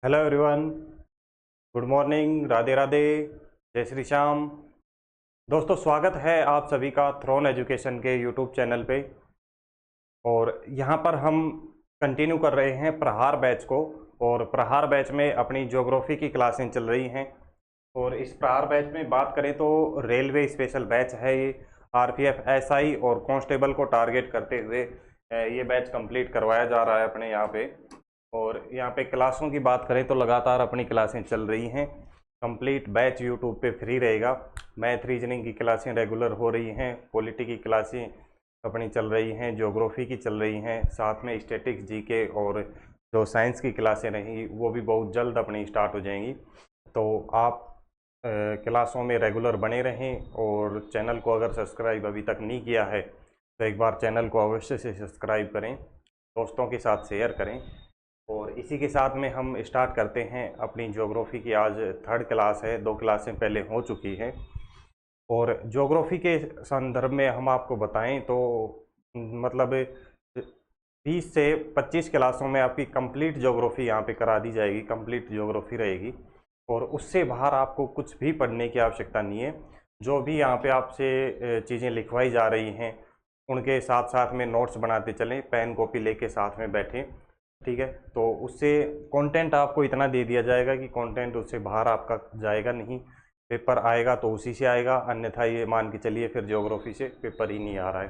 Hello everyone. Good morning, Radhe Radhe, जय श्री श्याम। दोस्तों, स्वागत है आप सभी का थ्रोन एजुकेशन के यूट्यूब चैनल पे। और यहाँ पर हम कंटिन्यू कर रहे हैं प्रहार बैच को। और प्रहार बैच में अपनी ज्योग्राफी की क्लासें चल रही हैं। और इस प्रहार बैच में बात करें तो रेलवे स्पेशल बैच है ये। आरपीएफ, एसआई और कांस्टेबल को टारगेट करते हुए ये बैच कंप्लीट करवाया जा रहा है अपने यहाँ पे। और यहाँ पे क्लासों की बात करें तो लगातार अपनी क्लासें चल रही हैं। कंप्लीट बैच यूट्यूब पे फ्री रहेगा। मैथ रीजनिंग की क्लासें रेगुलर हो रही हैं, पॉलिटी की क्लासें अपनी चल रही हैं, ज्योग्राफी की चल रही हैं, साथ में स्टैटिक्स, जीके और जो साइंस की क्लासें रहेंगी वो भी बहुत जल्द अपनी स्टार्ट हो जाएंगी। तो आप क्लासों में रेगुलर बने रहें। और चैनल को अगर सब्सक्राइब अभी तक नहीं किया है तो एक बार चैनल को अवश्य से सब्सक्राइब करें, दोस्तों के साथ शेयर करें। और इसी के साथ में हम स्टार्ट करते हैं अपनी ज्योग्राफी की। आज थर्ड क्लास है, 2 क्लासें पहले हो चुकी हैं। और ज्योग्राफी के संदर्भ में हम आपको बताएं तो मतलब 20 से 25 क्लासों में आपकी कंप्लीट ज्योग्राफी यहाँ पे करा दी जाएगी, कंप्लीट ज्योग्राफी रहेगी। और उससे बाहर आपको कुछ भी पढ़ने की आवश्यकता नहीं है। जो भी यहाँ पे आपसे चीज़ें लिखवाई जा रही हैं उनके साथ साथ में नोट्स बनाते चलें, पेन कॉपी लेके साथ में बैठें। ठीक है, तो उससे कंटेंट आपको इतना दे दिया जाएगा कि कंटेंट उससे बाहर आपका जाएगा नहीं। पेपर आएगा तो उसी से आएगा, अन्यथा ये मान के चलिए फिर ज्योग्राफी से पेपर ही नहीं आ रहा है।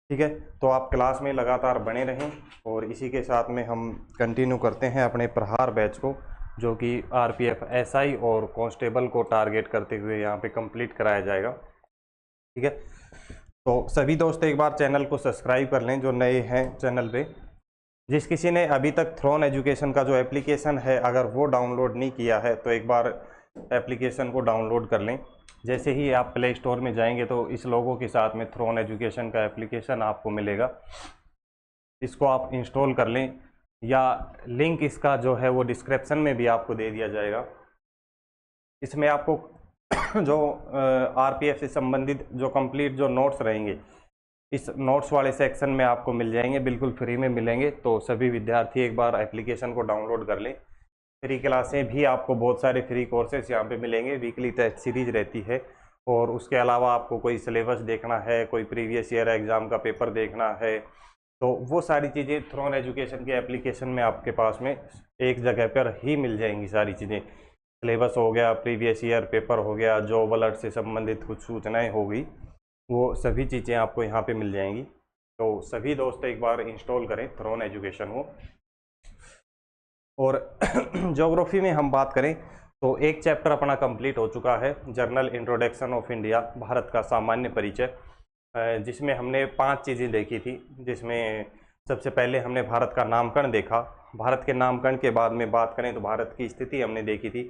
ठीक है, तो आप क्लास में लगातार बने रहें। और इसी के साथ में हम कंटिन्यू करते हैं अपने प्रहार बैच को, जो कि आरपीएफ, एसआई और कांस्टेबल को टारगेट करते हुए यहाँ पे कंप्लीट कराया जाएगा। ठीक है, तो सभी दोस्त एक बार चैनल को सब्सक्राइब कर लें जो नए हैं चैनल पे। जिस किसी ने अभी तक थ्रोन एजुकेशन का जो एप्लीकेशन है अगर वो डाउनलोड नहीं किया है तो एक बार एप्लीकेशन को डाउनलोड कर लें। जैसे ही आप प्ले स्टोर में जाएंगे तो इस लोगों के साथ में थ्रोन एजुकेशन का एप्लीकेशन आपको मिलेगा। इसको आप इंस्टॉल कर लें, या लिंक इसका जो है वो डिस्क्रिप्शन में भी आपको दे दिया जाएगा। इसमें आपको जो आरपीएफ से संबंधित जो कंप्लीट जो नोट्स रहेंगे इस नोट्स वाले सेक्शन में आपको मिल जाएंगे, बिल्कुल फ्री में मिलेंगे। तो सभी विद्यार्थी एक बार एप्लीकेशन को डाउनलोड कर लें। फ्री क्लासें भी आपको बहुत सारे फ्री कोर्सेज यहाँ पे मिलेंगे, वीकली टेस्ट सीरीज रहती है। और उसके अलावा आपको कोई सिलेबस देखना है, कोई प्रीवियस ईयर एग्ज़ाम का पेपर देखना है, तो वो सारी चीज़ें थ्रोन एजुकेशन के एप्लीकेशन में आपके पास में एक जगह पर ही मिल जाएंगी। सारी चीज़ें, सिलेबस हो गया, प्रीवियस ईयर पेपर हो गया, जॉब अलर्ट से संबंधित कुछ सूचनाएँ हो गई, वो सभी चीज़ें आपको यहाँ पे मिल जाएंगी। तो सभी दोस्त एक बार इंस्टॉल करें थ्रोन एजुकेशन को। और ज्योग्राफी में हम बात करें तो एक चैप्टर अपना कंप्लीट हो चुका है, journal introduction of India, Bharat का सामान्य परिचय, जिसमें हमने 5 चीज़ें देखी थी। जिसमें सबसे पहले हमने भारत का नामकरण देखा। भारत के नामकरण के बाद में बात करें तो भारत की स्थिति हमने देखी थी,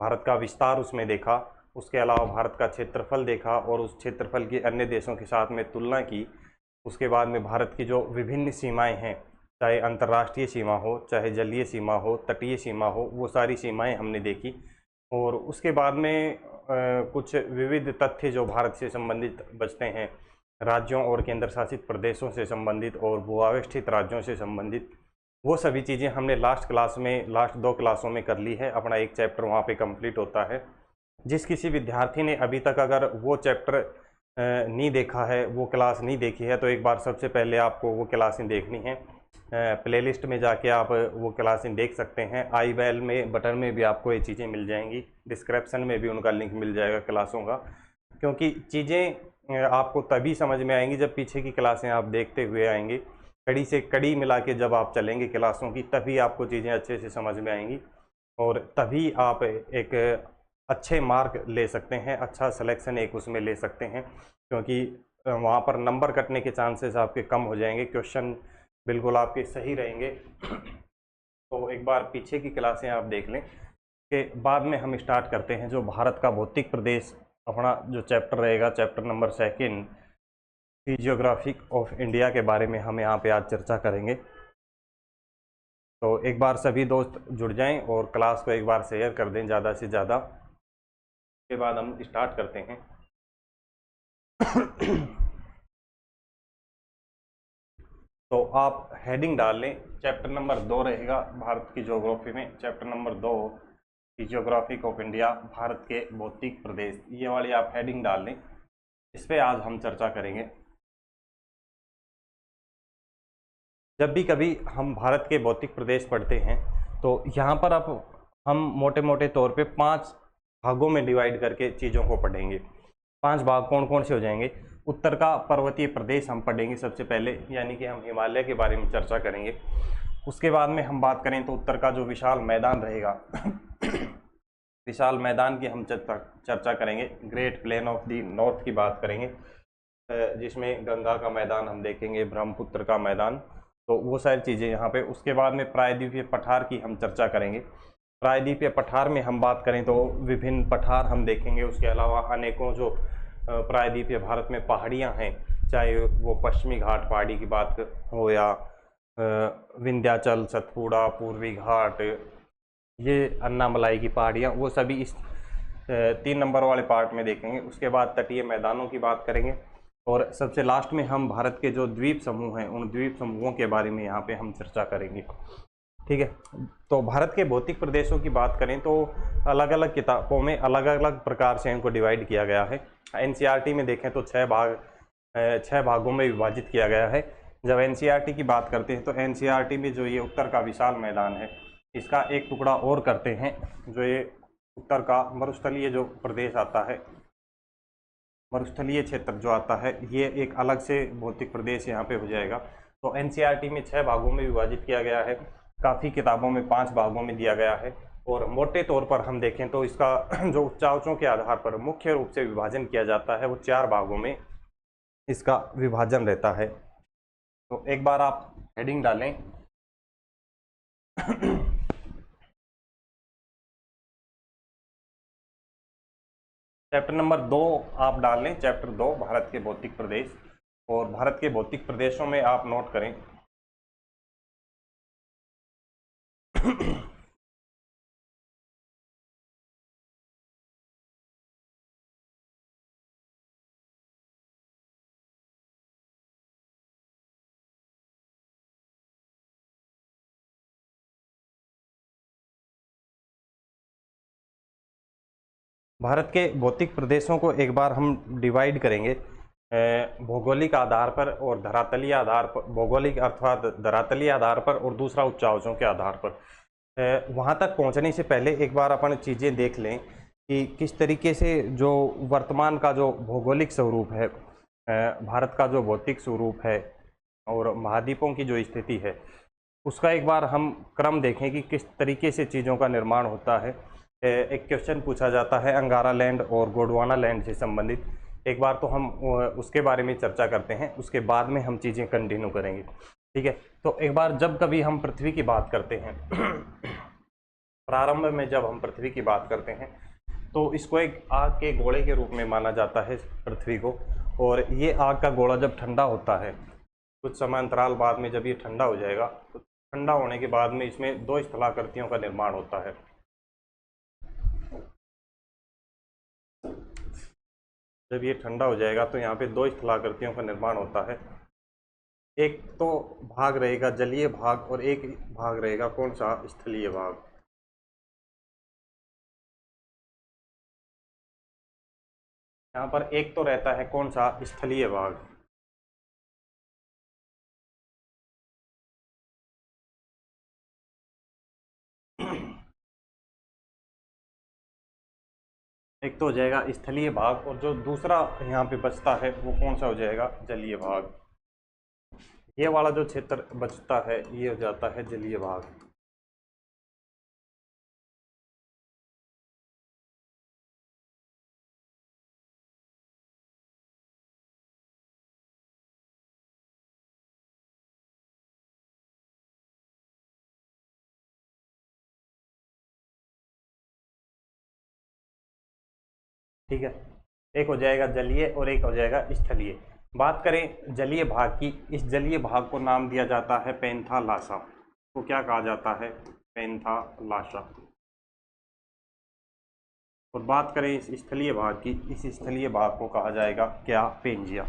भारत का विस्तार उसमें देखा। उसके अलावा भारत का क्षेत्रफल देखा और उस क्षेत्रफल की अन्य देशों के साथ में तुलना की। उसके बाद में भारत की जो विभिन्न सीमाएं हैं, चाहे अंतर्राष्ट्रीय सीमा हो, चाहे जलीय सीमा हो, तटीय सीमा हो, वो सारी सीमाएं हमने देखी। और उसके बाद में कुछ विविध तथ्य जो भारत से संबंधित बचते हैं, राज्यों और केंद्र शासित प्रदेशों से संबंधित और भूआवस्थित राज्यों से संबंधित, वो सभी चीज़ें हमने लास्ट क्लास में, लास्ट 2 क्लासों में कर ली है। अपना एक चैप्टर वहाँ पे कंप्लीट होता है। जिस किसी विद्यार्थी ने अभी तक अगर वो चैप्टर नहीं देखा है, वो क्लास नहीं देखी है, तो एक बार सबसे पहले आपको वो क्लासें देखनी है। प्लेलिस्ट में जाके आप वो क्लासें देख सकते हैं। आई बेल में बटन में भी आपको ये चीज़ें मिल जाएंगी, डिस्क्रिप्शन में भी उनका लिंक मिल जाएगा क्लासों का। क्योंकि चीज़ें आपको तभी समझ में आएंगी जब पीछे की क्लासें आप देखते हुए आएंगे। कड़ी से कड़ी मिला के जब आप चलेंगे क्लासों की, तभी आपको चीज़ें अच्छे से समझ में आएंगी। और तभी आप एक अच्छे मार्क ले सकते हैं, अच्छा सिलेक्शन एक उसमें ले सकते हैं। क्योंकि वहाँ पर नंबर कटने के चांसेस आपके कम हो जाएंगे, क्वेश्चन बिल्कुल आपके सही रहेंगे। तो एक बार पीछे की क्लासें आप देख लें, के बाद में हम स्टार्ट करते हैं जो भारत का भौतिक प्रदेश, अपना जो चैप्टर रहेगा, chapter number 2 physiographic of India के बारे में हम यहाँ पे आज चर्चा करेंगे। तो एक बार सभी दोस्त जुड़ जाएं और क्लास को एक बार शेयर कर दें ज़्यादा से ज़्यादा। के बाद हम स्टार्ट करते हैं। तो आप हेडिंग डाल लें, चैप्टर नंबर 2 रहेगा भारत की ज्योग्राफी में, चैप्टर नंबर 2 की ज्योग्राफिक ऑफ इंडिया, भारत के भौतिक प्रदेश, ये वाली आप हेडिंग डाल लें। इस पर आज हम चर्चा करेंगे। जब भी कभी हम भारत के भौतिक प्रदेश पढ़ते हैं तो यहाँ पर अब हम मोटे मोटे तौर पे 5 भागों में डिवाइड करके चीज़ों को पढ़ेंगे। 5 भाग कौन कौन से हो जाएंगे? उत्तर का पर्वतीय प्रदेश हम पढ़ेंगे सबसे पहले, यानी कि हम हिमालय के बारे में चर्चा करेंगे। उसके बाद में हम बात करें तो उत्तर का जो विशाल मैदान रहेगा विशाल मैदान की हम चर्चा करेंगे। Great plain of the north की बात करेंगे, जिसमें गंगा का मैदान हम देखेंगे, ब्रह्मपुत्र का मैदान, तो वो सारी चीज़ें यहाँ पे। उसके बाद में प्रायद्वीपीय पठार की हम चर्चा करेंगे। प्रायद्वीपीय पठार में हम बात करें तो विभिन्न पठार हम देखेंगे। उसके अलावा अनेकों जो प्रायद्वीपीय भारत में पहाड़ियाँ हैं, चाहे वो पश्चिमी घाट पहाड़ी की बात हो या विंध्याचल, सतपुड़ा, पूर्वी घाट, ये अन्नामलाई की पहाड़ियाँ, वो सभी इस 3 नंबर वाले पार्ट में देखेंगे। उसके बाद तटीय मैदानों की बात करेंगे और सबसे लास्ट में हम भारत के जो द्वीप समूह हैं उन द्वीप समूहों के बारे में यहाँ पे हम चर्चा करेंगे। ठीक है, तो भारत के भौतिक प्रदेशों की बात करें तो अलग अलग किताबों में अलग अलग प्रकार से इनको डिवाइड किया गया है। एनसीईआरटी में देखें तो 6 भागों में विभाजित किया गया है। जब एनसीईआरटी की बात करते हैं तो एनसीईआरटी में जो ये उत्तर का विशाल मैदान है, इसका एक टुकड़ा और करते हैं। जो ये उत्तर का मरुस्थलीय जो प्रदेश आता है, मरुस्थलीय क्षेत्र जो आता है, ये एक अलग से भौतिक प्रदेश यहाँ पे हो जाएगा। तो एनसीईआरटी में 6 भागों में विभाजित किया गया है। काफ़ी किताबों में 5 भागों में दिया गया है। और मोटे तौर पर हम देखें तो इसका जो उच्चावचों के आधार पर मुख्य रूप से विभाजन किया जाता है, वो 4 भागों में इसका विभाजन रहता है। तो एक बार आप हेडिंग डालें चैप्टर नंबर 2 आप डाल लें, चैप्टर 2 भारत के भौतिक प्रदेश। और भारत के भौतिक प्रदेशों में आप नोट करें भारत के भौतिक प्रदेशों को एक बार हम डिवाइड करेंगे भौगोलिक आधार पर और धरातलीय आधार पर, भौगोलिक अर्थात धरातलीय आधार पर और दूसरा उच्चावचों के आधार पर। वहाँ तक पहुँचने से पहले एक बार अपन चीज़ें देख लें कि किस तरीके से जो वर्तमान का जो भौगोलिक स्वरूप है, भारत का जो भौतिक स्वरूप है और महाद्वीपों की जो स्थिति है, उसका एक बार हम क्रम देखें कि किस तरीके से चीज़ों का निर्माण होता है। एक क्वेश्चन पूछा जाता है अंगारा लैंड और गोंडवाना लैंड से संबंधित। एक बार तो हम उसके बारे में चर्चा करते हैं, उसके बाद में हम चीज़ें कंटिन्यू करेंगे। ठीक है, तो एक बार जब कभी हम पृथ्वी की बात करते हैं प्रारंभ में जब हम पृथ्वी की बात करते हैं तो इसको एक आग के गोले के रूप में माना जाता है पृथ्वी को। और ये आग का गोला जब ठंडा होता है, कुछ समय अंतराल बाद में जब ये ठंडा हो जाएगा, तो ठंडा होने के बाद में इसमें 2 स्थलाकृतियों का निर्माण होता है। जब ये ठंडा हो जाएगा तो यहाँ पे 2 स्थलाकृतियों का निर्माण होता है। एक तो भाग रहेगा जलीय भाग और एक भाग रहेगा कौन सा? स्थलीय भाग। यहाँ पर एक तो रहता है कौन सा? स्थलीय भाग। एक तो हो जाएगा स्थलीय भाग और जो दूसरा यहाँ पे बचता है वो कौन सा हो जाएगा? जलीय भाग। ये वाला जो क्षेत्र बचता है ये हो जाता है जलीय भाग। ठीक है, एक हो जाएगा जलीय और एक हो जाएगा स्थलीय। बात करें जलीय भाग की, इस जलीय भाग को नाम दिया जाता है पैंथालासा। तो क्या कहा जाता है? पैंथालासा। और बात करें इस स्थलीय भाग की, इस स्थलीय भाग को कहा जाएगा क्या? पेंजिया।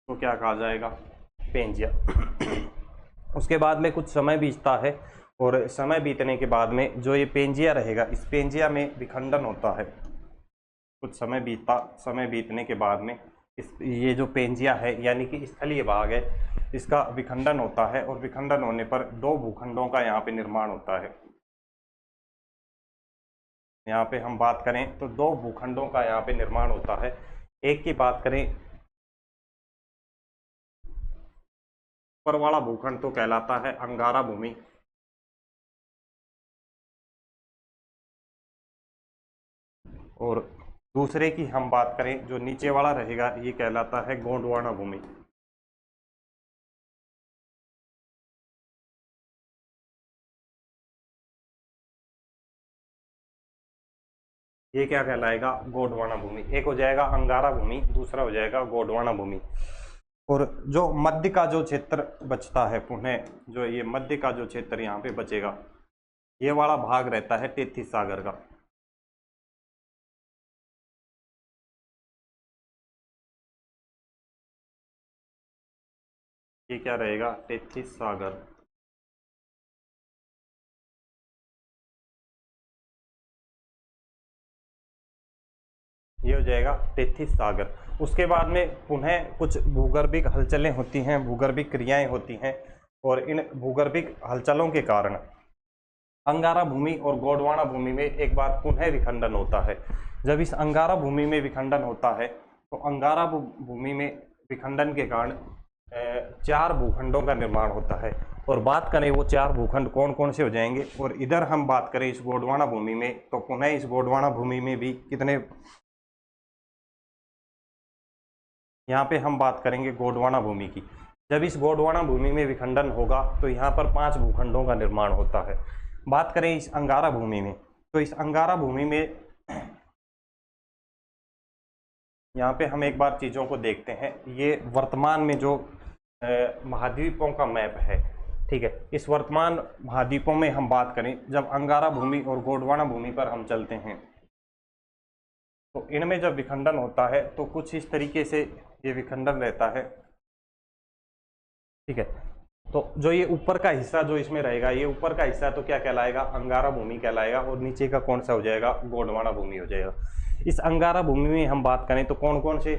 तो क्या कहा जाएगा, पेंजिया। उसके बाद में कुछ समय बीतता है और समय बीतने के बाद में जो ये पेंजिया रहेगा, इस पेंजिया में विखंडन होता है। कुछ समय बीतने के बाद में इस ये जो पेंजिया है यानी कि स्थलीय भाग है, इसका विखंडन होता है और विखंडन होने पर दो भूखंडों का यहाँ पे निर्माण होता है। यहाँ पे हम बात करें तो दो भूखंडों का यहाँ पे निर्माण होता है। एक की बात करें, ऊपर वाला भूखंड तो कहलाता है अंगारा भूमि, और दूसरे की हम बात करें जो नीचे वाला रहेगा, ये कहलाता है गोंडवाना भूमि। ये क्या कहलाएगा, गोंडवाना भूमि। एक हो जाएगा अंगारा भूमि, दूसरा हो जाएगा गोंडवाना भूमि। और जो मध्य का जो क्षेत्र बचता है पुनः, जो ये मध्य का जो क्षेत्र यहाँ पे बचेगा, ये वाला भाग रहता है तेतीस सागर का। ये क्या रहेगा, तेतीस सागर। ये हो जाएगा तेतीस सागर। उसके बाद में पुनः कुछ भूगर्भिक हलचलें होती हैं, भूगर्भिक क्रियाएं होती हैं, और इन भूगर्भिक हलचलों के कारण अंगारा भूमि और गोंडवाना भूमि में एक बार पुनः विखंडन होता है। जब इस अंगारा भूमि में विखंडन होता है तो अंगारा भूमि में विखंडन के कारण चार भूखंडों का निर्माण होता है। और बात करें वो चार भूखंड कौन कौन से हो जाएंगे, और इधर हम बात करें इस गोंडवाना भूमि में, तो पुनः इस गोंडवाना भूमि में भी कितने, यहाँ पे हम बात करेंगे गोंडवाना भूमि की। जब इस गोंडवाना भूमि में विखंडन होगा तो यहाँ पर पांच भूखंडों का निर्माण होता है। बात करें इस अंगारा भूमि में, तो इस अंगारा भूमि में यहाँ पे हम एक बार चीज़ों को देखते हैं। ये वर्तमान में जो महाद्वीपों का मैप है, ठीक है, इस वर्तमान महाद्वीपों में हम बात करें, जब अंगारा भूमि और गोंडवाना भूमि पर हम चलते हैं तो इनमें जब विखंडन होता है तो कुछ इस तरीके से ये विखंडन रहता है, ठीक है। तो जो ये ऊपर का हिस्सा जो इसमें रहेगा, ये ऊपर का हिस्सा तो क्या कहलाएगा, अंगारा भूमि कहलाएगा, और नीचे का कौन सा हो जाएगा, गोंडवाना भूमि हो जाएगा। इस अंगारा भूमि में हम बात करें तो कौन कौन से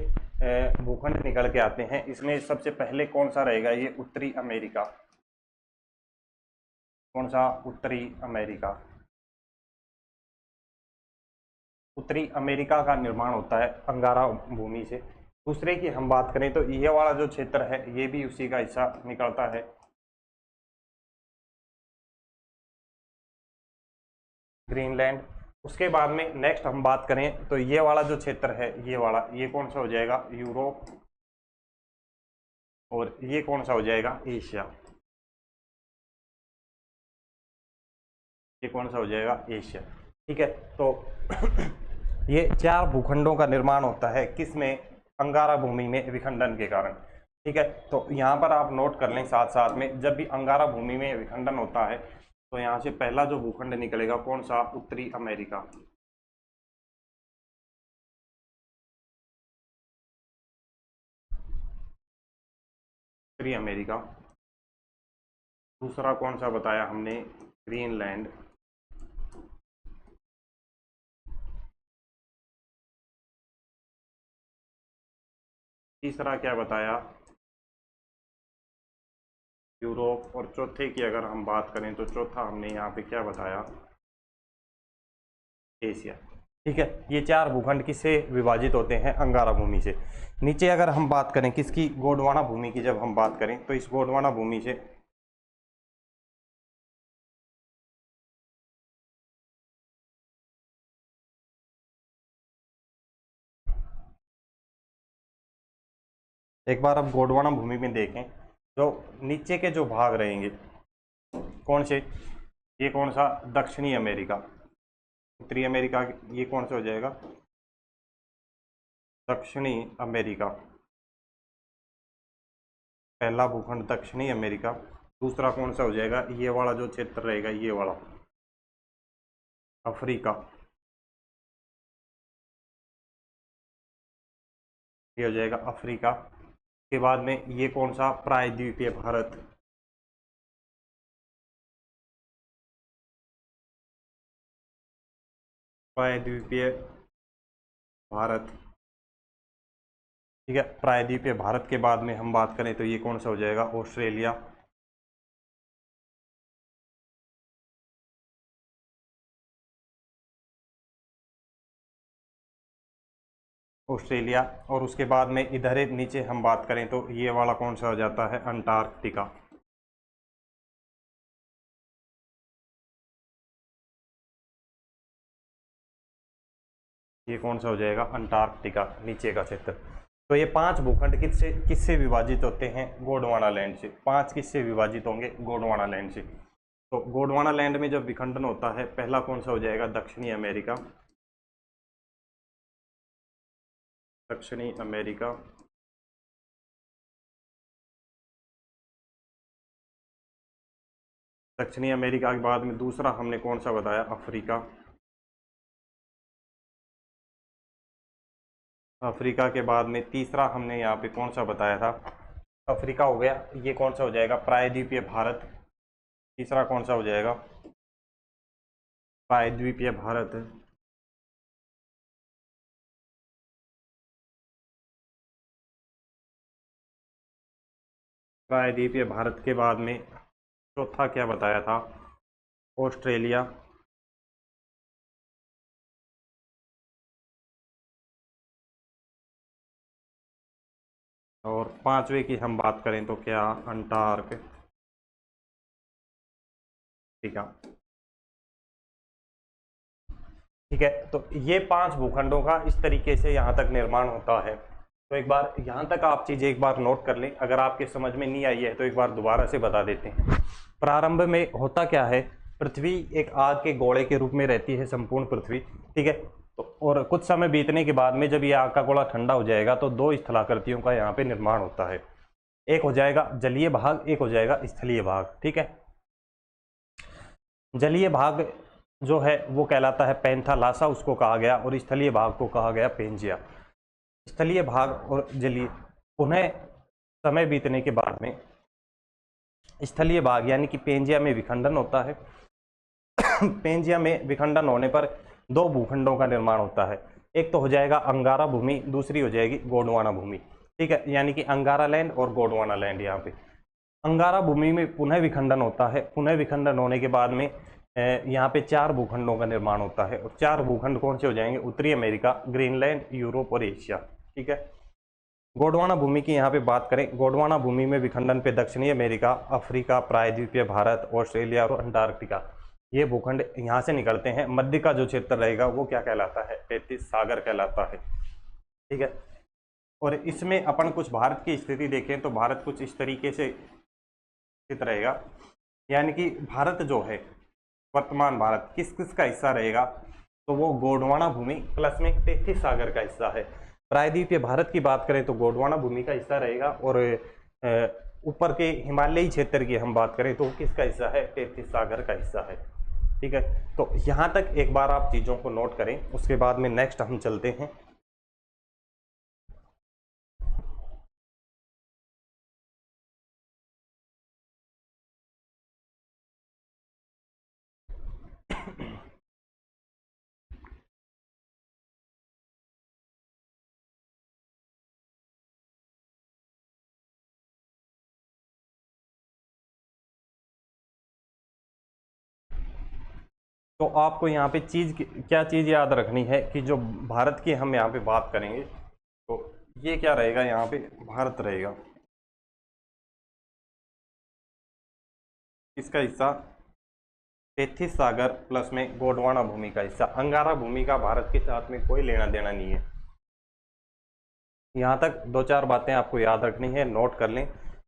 भूखंड निकल के आते हैं, इसमें सबसे पहले कौन सा रहेगा, ये उत्तरी अमेरिका। कौन सा, उत्तरी अमेरिका। उत्तरी अमेरिका का निर्माण होता है अंगारा भूमि से। दूसरे की हम बात करें तो ये वाला जो क्षेत्र है, ये भी उसी का हिस्सा निकलता है, ग्रीनलैंड। उसके बाद में नेक्स्ट हम बात करें तो ये वाला जो क्षेत्र है, ये वाला, ये कौन सा हो जाएगा, यूरोप। और ये कौन सा हो जाएगा, एशिया। ये कौन सा हो जाएगा, एशिया, ठीक है। तो ये चार भूखंडों का निर्माण होता है, किसमें, अंगारा भूमि में विखंडन के कारण, ठीक है। तो यहाँ पर आप नोट कर लें साथ साथ में, जब भी अंगारा भूमि में विखंडन होता है तो यहाँ से पहला जो भूखंड निकलेगा कौन सा, उत्तरी अमेरिका। उत्तरी अमेरिका। दूसरा कौन सा बताया हमने, ग्रीनलैंड। तीसरा क्या बताया, यूरोप। और चौथे की अगर हम बात करें तो चौथा हमने यहाँ पे क्या बताया, एशिया, ठीक है। ये चार भूखंड किससे विभाजित होते हैं, अंगारा भूमि से। नीचे अगर हम बात करें किसकी, गोंडवाना भूमि की, जब हम बात करें तो इस गोंडवाना भूमि से एक बार अब गोंडवाना भूमि में देखें, जो नीचे के जो भाग रहेंगे कौन से, ये कौन सा, दक्षिणी अमेरिका। उत्तरी अमेरिका, ये कौन सा हो जाएगा, दक्षिणी अमेरिका। पहला भूखंड दक्षिणी अमेरिका। दूसरा कौन सा हो जाएगा, ये वाला जो क्षेत्र रहेगा, ये वाला, अफ्रीका। ये हो जाएगा अफ्रीका। उसके बाद में ये कौन सा, प्रायद्वीपीय भारत। प्रायद्वीपीय भारत, ठीक है। प्रायद्वीपीय भारत के बाद में हम बात करें तो ये कौन सा हो जाएगा, ऑस्ट्रेलिया। ऑस्ट्रेलिया। और उसके बाद में इधर नीचे हम बात करें तो ये वाला कौन सा हो जाता है, अंटार्कटिका। ये कौन सा हो जाएगा, अंटार्कटिका, नीचे का क्षेत्र। तो ये 5 भूखंड किससे किससे विभाजित होते हैं, गोंडवाना लैंड से। 5 किससे विभाजित होंगे, गोंडवाना लैंड से। तो गोंडवाना लैंड में जब विखंडन होता है, पहला कौन सा हो जाएगा, दक्षिणी अमेरिका। दक्षिणी अमेरिका। दक्षिणी अमेरिका के बाद में दूसरा हमने कौन सा बताया, अफ्रीका। अफ्रीका के बाद में तीसरा हमने यहाँ पे कौन सा बताया था, अफ्रीका हो गया। ये कौन सा हो जाएगा, प्रायद्वीपीय भारत। तीसरा कौन सा हो जाएगा, प्रायद्वीपीय भारत। प्रायद्वीपीय भारत के बाद में चौथा क्या बताया था, ऑस्ट्रेलिया। और पांचवे की हम बात करें तो क्या, अंटार्कटिका। ठीक है। तो ये 5 भूखंडों का इस तरीके से यहाँ तक निर्माण होता है। तो एक बार यहाँ तक आप चीज़ें एक बार नोट कर लें, अगर आपके समझ में नहीं आई है तो एक बार दोबारा से बता देते हैं। प्रारंभ में होता क्या है, पृथ्वी एक आग के गोले के रूप में रहती है, संपूर्ण पृथ्वी, ठीक है। तो और कुछ समय बीतने के बाद में जब ये आग का गोला ठंडा हो जाएगा तो 2 स्थलाकृतियों का यहाँ पे निर्माण होता है। एक हो जाएगा जलीय भाग, एक हो जाएगा स्थलीय भाग, ठीक है। जलीय भाग जो है वो कहलाता है पैंथालासा, उसको कहा गया, और स्थलीय भाग को कहा गया पेंजिया। स्थलीय भाग और जलीय, पुनः समय बीतने के बाद में स्थलीय भाग यानी कि पेंजिया में विखंडन होता है। पेंजिया में विखंडन होने पर 2 भूखंडों का निर्माण होता है। एक तो हो जाएगा अंगारा भूमि, दूसरी हो जाएगी गोंडवाना भूमि, ठीक है। यानी कि अंगारा लैंड और गोंडवाना लैंड। यहाँ पे अंगारा भूमि में पुनः विखंडन होता है। पुनः विखंडन होने के बाद में यहाँ पे 4 भूखंडों का निर्माण होता है। और 4 भूखंड कौन से हो जाएंगे, उत्तरी अमेरिका, ग्रीनलैंड, यूरोप और एशिया, ठीक है। गोंडवाना भूमि की यहाँ पे बात करें, गोंडवाना भूमि में विखंडन पे दक्षिणी अमेरिका, अफ्रीका, प्रायद्वीपीय भारत, ऑस्ट्रेलिया और अंटार्कटिका, ये भूखंड यहाँ से निकलते हैं। मध्य का जो क्षेत्र रहेगा वो क्या कहलाता है, 33 सागर कहलाता है, ठीक है। और इसमें अपन कुछ भारत की स्थिति देखें तो भारत कुछ इस तरीके से स्थित रहेगा। यानी कि भारत जो है, वर्तमान भारत किस किस का हिस्सा रहेगा, तो वो गोंडवाना भूमि प्लस में 33 सागर का हिस्सा है। प्रायद्वीपीय भारत की बात करें तो गोंडवाना भूमि का हिस्सा रहेगा। और ऊपर के हिमालयी क्षेत्र की हम बात करें तो किसका हिस्सा है, 33 सागर का हिस्सा है, ठीक है। तो यहाँ तक एक बार आप चीज़ों को नोट करें, उसके बाद में नेक्स्ट हम चलते हैं। तो आपको यहाँ पे क्या चीज़ याद रखनी है कि जो भारत की हम यहाँ पे बात करेंगे तो ये क्या रहेगा, यहाँ पे भारत रहेगा, इसका हिस्सा 33 सागर प्लस में गोंडवाना भूमि का हिस्सा। अंगारा भूमि का भारत के साथ में कोई लेना देना नहीं है। यहाँ तक 2-4 बातें आपको याद रखनी है, नोट कर लें।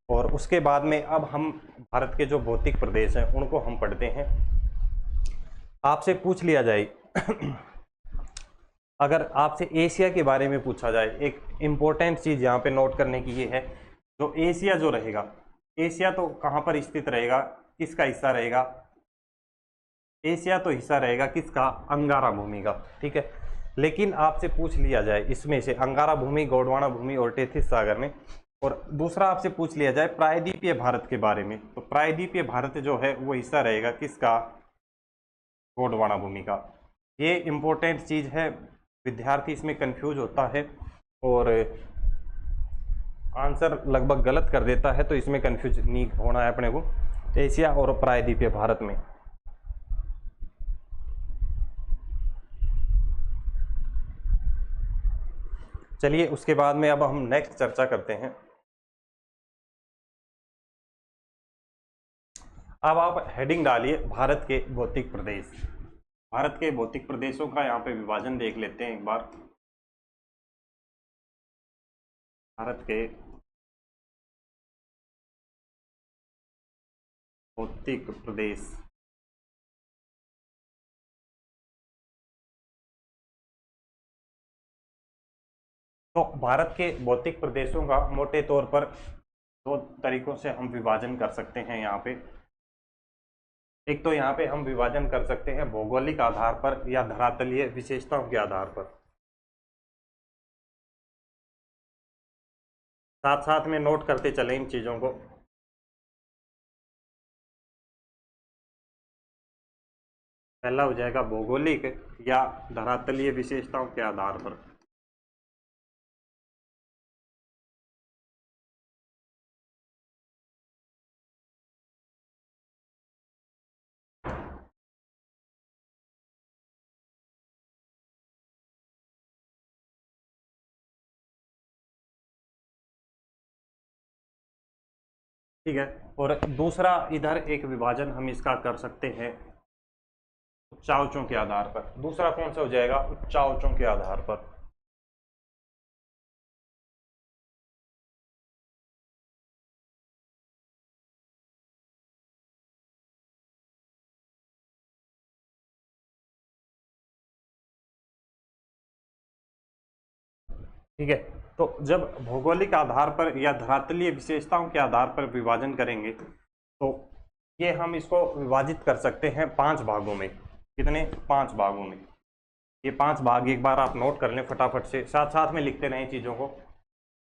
और उसके बाद में अब हम भारत के जो भौतिक प्रदेश हैं उनको हम पढ़ते हैं। आपसे पूछ लिया जाए अगर आपसे एशिया के बारे में पूछा जाए, एक इम्पोर्टेंट चीज़ यहाँ पे नोट करने की ये है, जो एशिया जो रहेगा, एशिया तो कहाँ पर स्थित रहेगा, किसका हिस्सा रहेगा, एशिया तो हिस्सा रहेगा किसका, अंगारा भूमि का, ठीक है। लेकिन आपसे पूछ लिया जाए इसमें से अंगारा भूमि, गोंडवाना भूमि और 33 सागर में और दूसरा आपसे पूछ लिया जाए प्रायद्वीपीय भारत के बारे में, तो प्रायद्वीपीय भारत जो है वो हिस्सा रहेगा किसका? गोंडवाना भूमि का। ये इम्पोर्टेंट चीज़ है, विद्यार्थी इसमें कंफ्यूज होता है और आंसर लगभग गलत कर देता है, तो इसमें कंफ्यूज नहीं होना है अपने को। एशिया और प्रायद्वीपीय भारत में। चलिए उसके बाद में अब हम नेक्स्ट चर्चा करते हैं। अब आप हेडिंग डालिए भारत के भौतिक प्रदेश। भारत के भौतिक प्रदेशों का यहाँ पे विभाजन देख लेते हैं एक बार। भारत के भौतिक प्रदेश, तो भारत के भौतिक प्रदेशों का मोटे तौर पर दो तरीकों से हम विभाजन कर सकते हैं यहाँ पे। एक तो यहाँ पे हम विभाजन कर सकते हैं भौगोलिक आधार पर या धरातलीय विशेषताओं के आधार पर। साथ साथ में नोट करते चलें इन चीज़ों को। पहला हो जाएगा भौगोलिक या धरातलीय विशेषताओं के आधार पर। ठीक है, और दूसरा इधर एक विभाजन हम इसका कर सकते हैं उच्चावचों के आधार पर। दूसरा कौन सा हो जाएगा? उच्चावचों के आधार पर। ठीक है, तो जब भौगोलिक आधार पर या धरातलीय विशेषताओं के आधार पर विभाजन करेंगे तो ये हम इसको विभाजित कर सकते हैं 5 भागों में। कितने? 5 भागों में। ये 5 भाग एक बार आप नोट कर लें फटाफट से, साथ साथ में लिखते रहें चीज़ों को।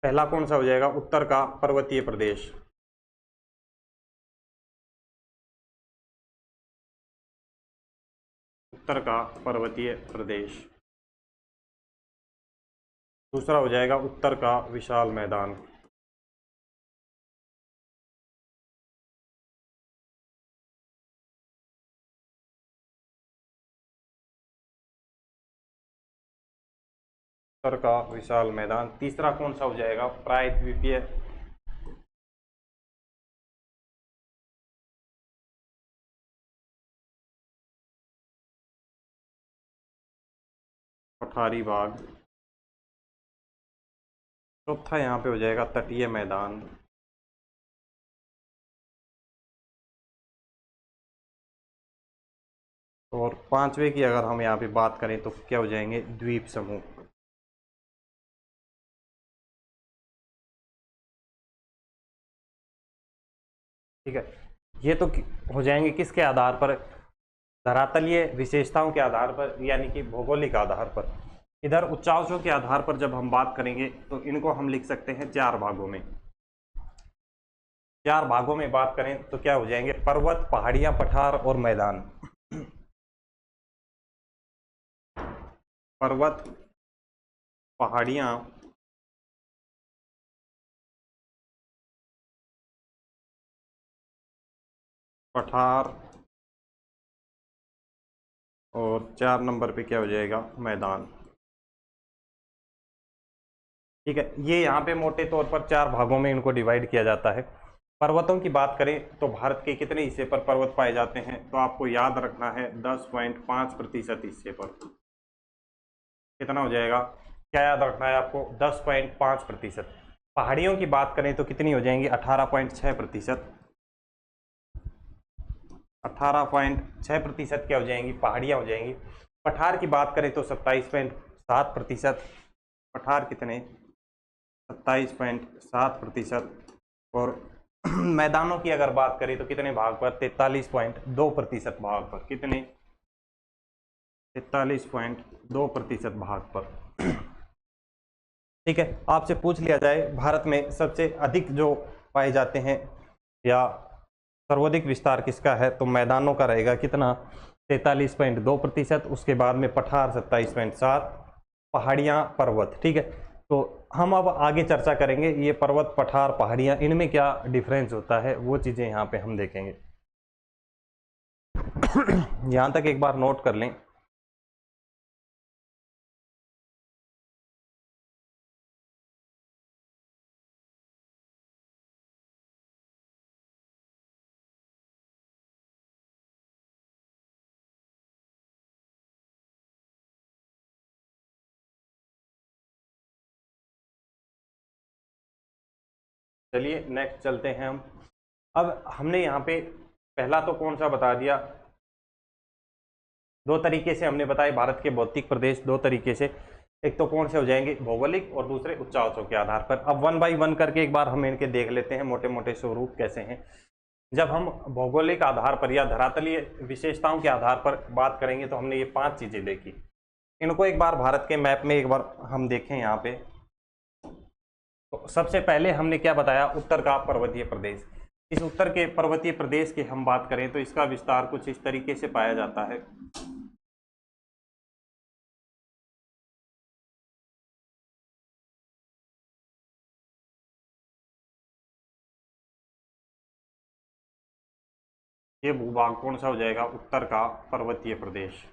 पहला कौन सा हो जाएगा? उत्तर का पर्वतीय प्रदेश। उत्तर का पर्वतीय प्रदेश। दूसरा हो जाएगा उत्तर का विशाल मैदान। उत्तर का विशाल मैदान। तीसरा कौन सा हो जाएगा? प्रायद्वीपीय। पठारी भाग। चौथा यहाँ पे हो जाएगा तटीय मैदान। और पांचवे की अगर हम यहाँ पे बात करें तो क्या हो जाएंगे? द्वीप समूह। ठीक है, ये तो हो जाएंगे किसके आधार पर? धरातलीय विशेषताओं के आधार पर, यानी कि भौगोलिक आधार पर। इधर उच्चावचों के आधार पर जब हम बात करेंगे तो इनको हम लिख सकते हैं 4 भागों में। 4 भागों में बात करें तो क्या हो जाएंगे? पर्वत, पहाड़ियां, पठार और मैदान। पर्वत, पहाड़ियां, पठार और 4 नंबर पे क्या हो जाएगा? मैदान। ठीक है, ये यहाँ पे मोटे तौर पर 4 भागों में इनको डिवाइड किया जाता है। पर्वतों की बात करें तो भारत के कितने हिस्से पर पर्वत पाए जाते हैं? तो आपको याद रखना है 10.5% हिस्से पर। कितना हो जाएगा? क्या याद रखना है आपको? 10.5%। पहाड़ियों की बात करें तो कितनी हो जाएंगी? 18.6%। 18.6% क्या हो जाएंगी? पहाड़ियाँ हो जाएंगी। पठार की बात करें तो 27.7%। पठार कितने? 27.7%। और मैदानों की अगर बात करें तो कितने भाग पर? 43.2% भाग पर। कितने? 43.2% भाग पर। ठीक है, आपसे पूछ लिया जाए भारत में सबसे अधिक जो पाए जाते हैं या सर्वाधिक विस्तार किसका है, तो मैदानों का रहेगा कितना, 43.2%। उसके बाद में पठार 27.7, पहाड़ियाँ पर्वत। ठीक है, तो हम अब आगे चर्चा करेंगे ये पर्वत पठार पहाड़ियाँ इनमें क्या डिफरेंस होता है, वो चीज़ें यहाँ पे हम देखेंगे। यहाँ तक एक बार नोट कर लें। चलिए नेक्स्ट चलते हैं हम। अब हमने यहाँ पे पहला तो कौन सा बता दिया, दो तरीके से हमने बताया भारत के भौतिक प्रदेश, दो तरीके से, एक तो कौन से हो जाएंगे भौगोलिक और दूसरे उच्चांशों के आधार पर। अब 1 बाई 1 करके एक बार हम इनके देख लेते हैं मोटे मोटे स्वरूप कैसे हैं। जब हम भौगोलिक आधार पर या धरातलीय विशेषताओं के आधार पर बात करेंगे तो हमने ये 5 चीजें देखी, इनको एक बार भारत के मैप में एक बार हम देखें यहाँ पे। तो सबसे पहले हमने क्या बताया, उत्तर का पर्वतीय प्रदेश। इस उत्तर के पर्वतीय प्रदेश की हम बात करें तो इसका विस्तार कुछ इस तरीके से पाया जाता है। ये भूभाग कौन सा हो जाएगा, उत्तर का पर्वतीय प्रदेश।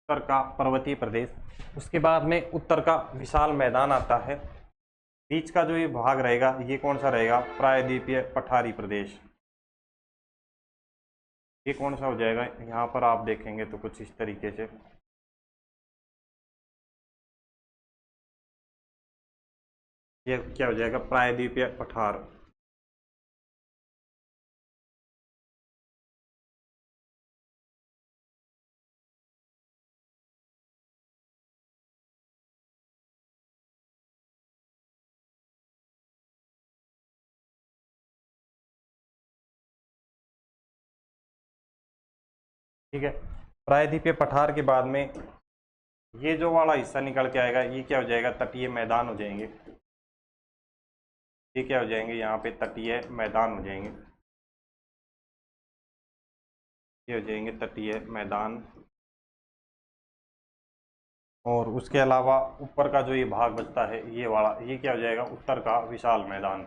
उत्तर का पर्वतीय प्रदेश, उसके बाद में उत्तर का विशाल मैदान आता है। बीच का जो ये भाग रहेगा ये कौन सा रहेगा, प्रायद्वीपीय पठारी प्रदेश। ये कौन सा हो जाएगा, यहाँ पर आप देखेंगे तो कुछ इस तरीके से, ये क्या हो जाएगा, प्रायद्वीपीय पठार। ठीक है, प्रायद्वीपीय पठार के बाद में ये जो वाला हिस्सा निकल के आएगा ये क्या हो जाएगा, तटीय मैदान हो जाएंगे। ये क्या हो जाएंगे, यहाँ पे तटीय मैदान हो जाएंगे। ये हो जाएंगे तटीय मैदान। और उसके अलावा ऊपर का जो ये भाग बचता है ये वाला, ये क्या हो जाएगा, उत्तर का विशाल मैदान।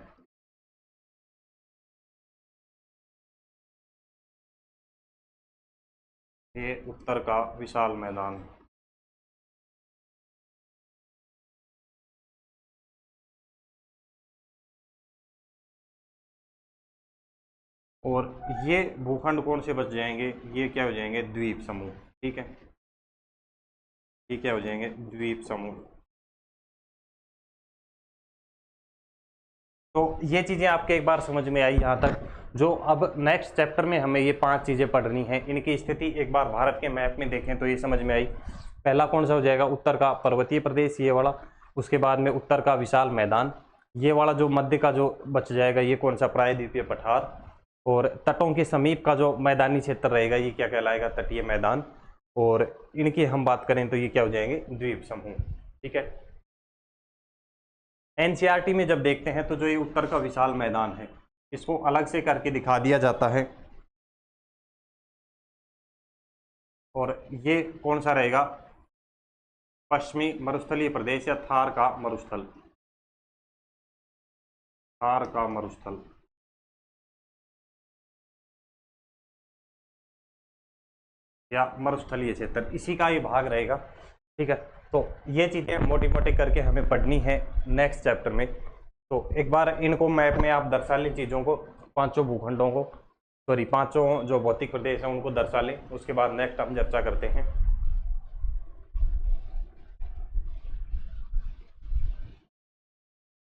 ये उत्तर का विशाल मैदान। और ये भूखंड कौन से बच जाएंगे, ये क्या हो जाएंगे, द्वीप समूह। ठीक है, ये क्या हो जाएंगे, द्वीप समूह। तो ये चीज़ें आपके एक बार समझ में आई यहाँ तक। जो अब नेक्स्ट चैप्टर में हमें ये 5 चीज़ें पढ़नी है, इनकी स्थिति एक बार भारत के मैप में देखें तो ये समझ में आई। पहला कौन सा हो जाएगा, उत्तर का पर्वतीय प्रदेश, ये वाला। उसके बाद में उत्तर का विशाल मैदान, ये वाला जो मध्य का जो बच जाएगा ये कौन सा, प्रायद्वीपीय पठार। और तटों के समीप का जो मैदानी क्षेत्र रहेगा ये क्या कहलाएगा, तटीय मैदान। और इनकी हम बात करें तो ये क्या हो जाएंगे, द्वीप समूह। ठीक है, एनसीईआरटी में जब देखते हैं तो जो ये उत्तर का विशाल मैदान है इसको अलग से करके दिखा दिया जाता है। और ये कौन सा रहेगा, पश्चिमी मरुस्थलीय प्रदेश या थार का मरुस्थल। थार का मरुस्थल। या मरुस्थलीय क्षेत्र, इसी का ये भाग रहेगा। ठीक है, तो ये चीज़ें मोटी मोटी करके हमें पढ़नी है नेक्स्ट चैप्टर में। तो एक बार इनको मैप में आप दर्शा लें चीज़ों को, पांचों भूखंडों को, सॉरी पांचों जो भौतिक प्रदेश हैं उनको दर्शा लें। उसके बाद नेक्स्ट हम चर्चा करते हैं।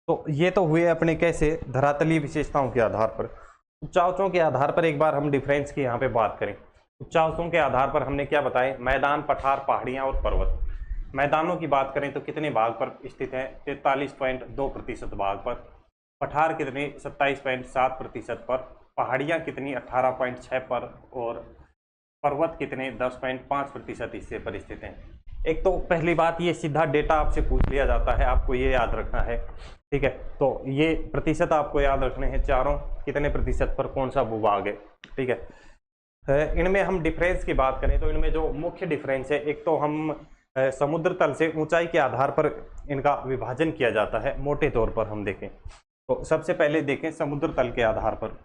तो ये तो हुए अपने कैसे, धरातलीय विशेषताओं के आधार पर। उच्चावचों के आधार पर एक बार हम डिफरेंस की यहाँ पे बात करें। उच्चावचों के आधार पर हमने क्या बताया, मैदान, पठार, पहाड़ियाँ और पर्वत। मैदानों की बात करें तो कितने भाग पर स्थित है, 43.2% भाग पर। पठार कितने, 27.7% पर। पहाड़ियाँ कितनी, 18.6 पर। और पर्वत कितने, 10.5% हिस्से पर स्थित हैं। एक तो पहली बात, ये सीधा डेटा आपसे पूछ लिया जाता है, आपको ये याद रखना है, ठीक है। तो ये प्रतिशत आपको याद रखने हैं, चारों कितने प्रतिशत पर कौन सा भूभाग है, ठीक है। इनमें हम डिफरेंस की बात करें तो इनमें जो मुख्य डिफरेंस है, एक तो हम समुद्र तल से ऊंचाई के आधार पर इनका विभाजन किया जाता है। मोटे तौर पर हम देखें तो सबसे पहले देखें समुद्र तल के आधार पर।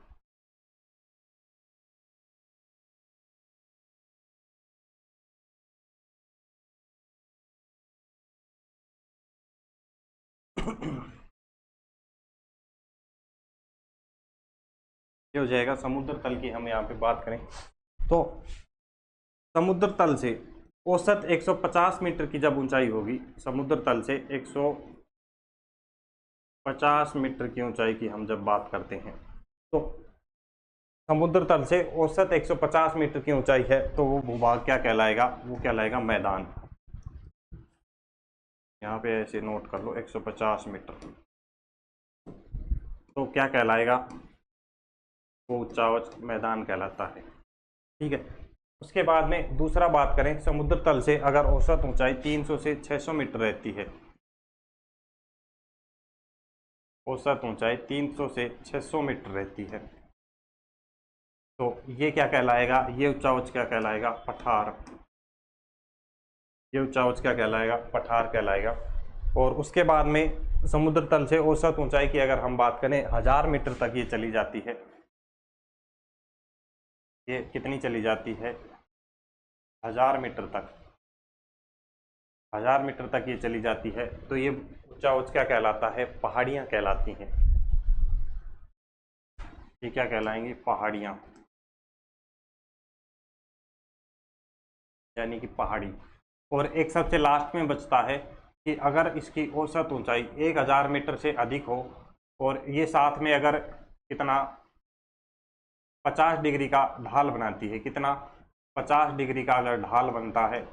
ये हो जाएगा समुद्र तल की, हम यहाँ पे बात करें तो समुद्र तल से औसत 150 मीटर की जब ऊंचाई होगी, समुद्र तल से 150 मीटर की ऊंचाई की हम जब बात करते हैं, तो समुद्र तल से औसत 150 मीटर की ऊंचाई है, तो वो भूभाग क्या कहलाएगा, वो कहलाएगा मैदान। यहाँ पे ऐसे नोट कर लो 150 मीटर, तो क्या कहलाएगा, वो उच्चावच मैदान कहलाता है, ठीक है। उसके बाद में दूसरा बात करें, समुद्र तल से अगर औसत ऊंचाई 300 से 600 मीटर रहती है, औसत ऊंचाई 300 से 600 मीटर रहती है, तो ये क्या कहलाएगा, ये उच्चावच क्या कहलाएगा, पठार। ये उच्चावच क्या कहलाएगा, पठार कहलाएगा। और उसके बाद में समुद्र तल से औसत ऊंचाई की अगर हम बात करें 1000 मीटर तक ये चली जाती है, ये कितनी चली जाती है, 1000 मीटर तक, 1000 मीटर तक ये चली जाती है, तो ये उच्चावच क्या कहलाता है, पहाड़ियाँ कहलाती हैं। ये क्या कहलाएंगी, पहाड़ियाँ, यानी कि पहाड़ी। और एक सबसे लास्ट में बचता है कि अगर इसकी औसत ऊंचाई 1000 मीटर से अधिक हो और ये साथ में अगर कितना 50 डिग्री का ढाल बनाती है, कितना 50 डिग्री का अगर ढाल बनता है,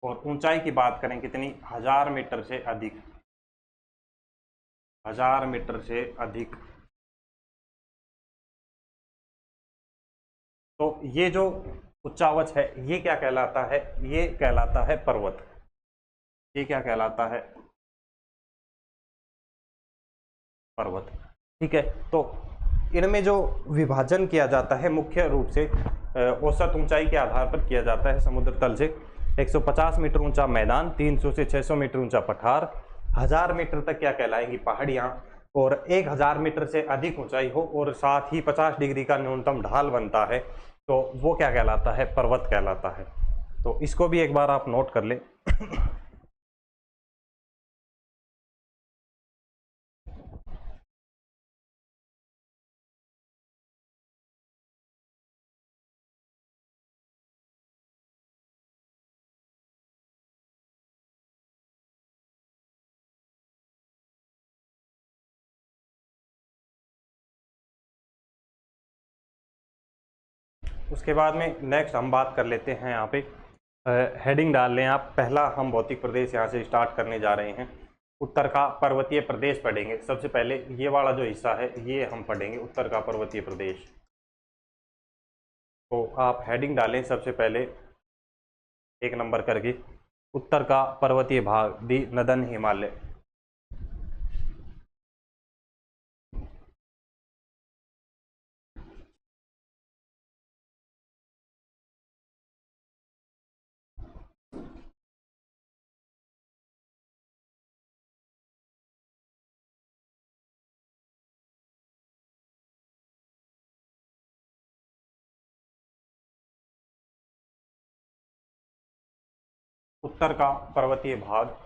और ऊंचाई की बात करें कितनी, 1000 मीटर से अधिक, 1000 मीटर से अधिक, तो ये जो उच्चावच है ये क्या कहलाता है, ये कहलाता है पर्वत। ये क्या कहलाता है, पर्वत, ठीक है। तो इनमें जो विभाजन किया जाता है मुख्य रूप से औसत ऊंचाई के आधार पर किया जाता है। समुद्र तल से 150 मीटर ऊंचा मैदान, 300 से 600 मीटर ऊंचा पठार, 1000 मीटर तक क्या कहलाएंगी, पहाड़ियाँ, और 1000 मीटर से अधिक ऊंचाई हो और साथ ही 50 डिग्री का न्यूनतम ढाल बनता है, तो वो क्या कहलाता है, पर्वत कहलाता है। तो इसको भी एक बार आप नोट कर ले। उसके बाद में नेक्स्ट हम बात कर लेते हैं, यहाँ पे हेडिंग डाल लें आप। पहला हम भौतिक प्रदेश यहाँ से स्टार्ट करने जा रहे हैं। उत्तर का पर्वतीय प्रदेश पढ़ेंगे सबसे पहले, ये वाला जो हिस्सा है ये हम पढ़ेंगे, उत्तर का पर्वतीय प्रदेश। तो आप हेडिंग डालें सबसे पहले 1 नंबर करके, उत्तर का पर्वतीय भाग, दी नदन हिमालय। उत्तर का पर्वतीय भाग,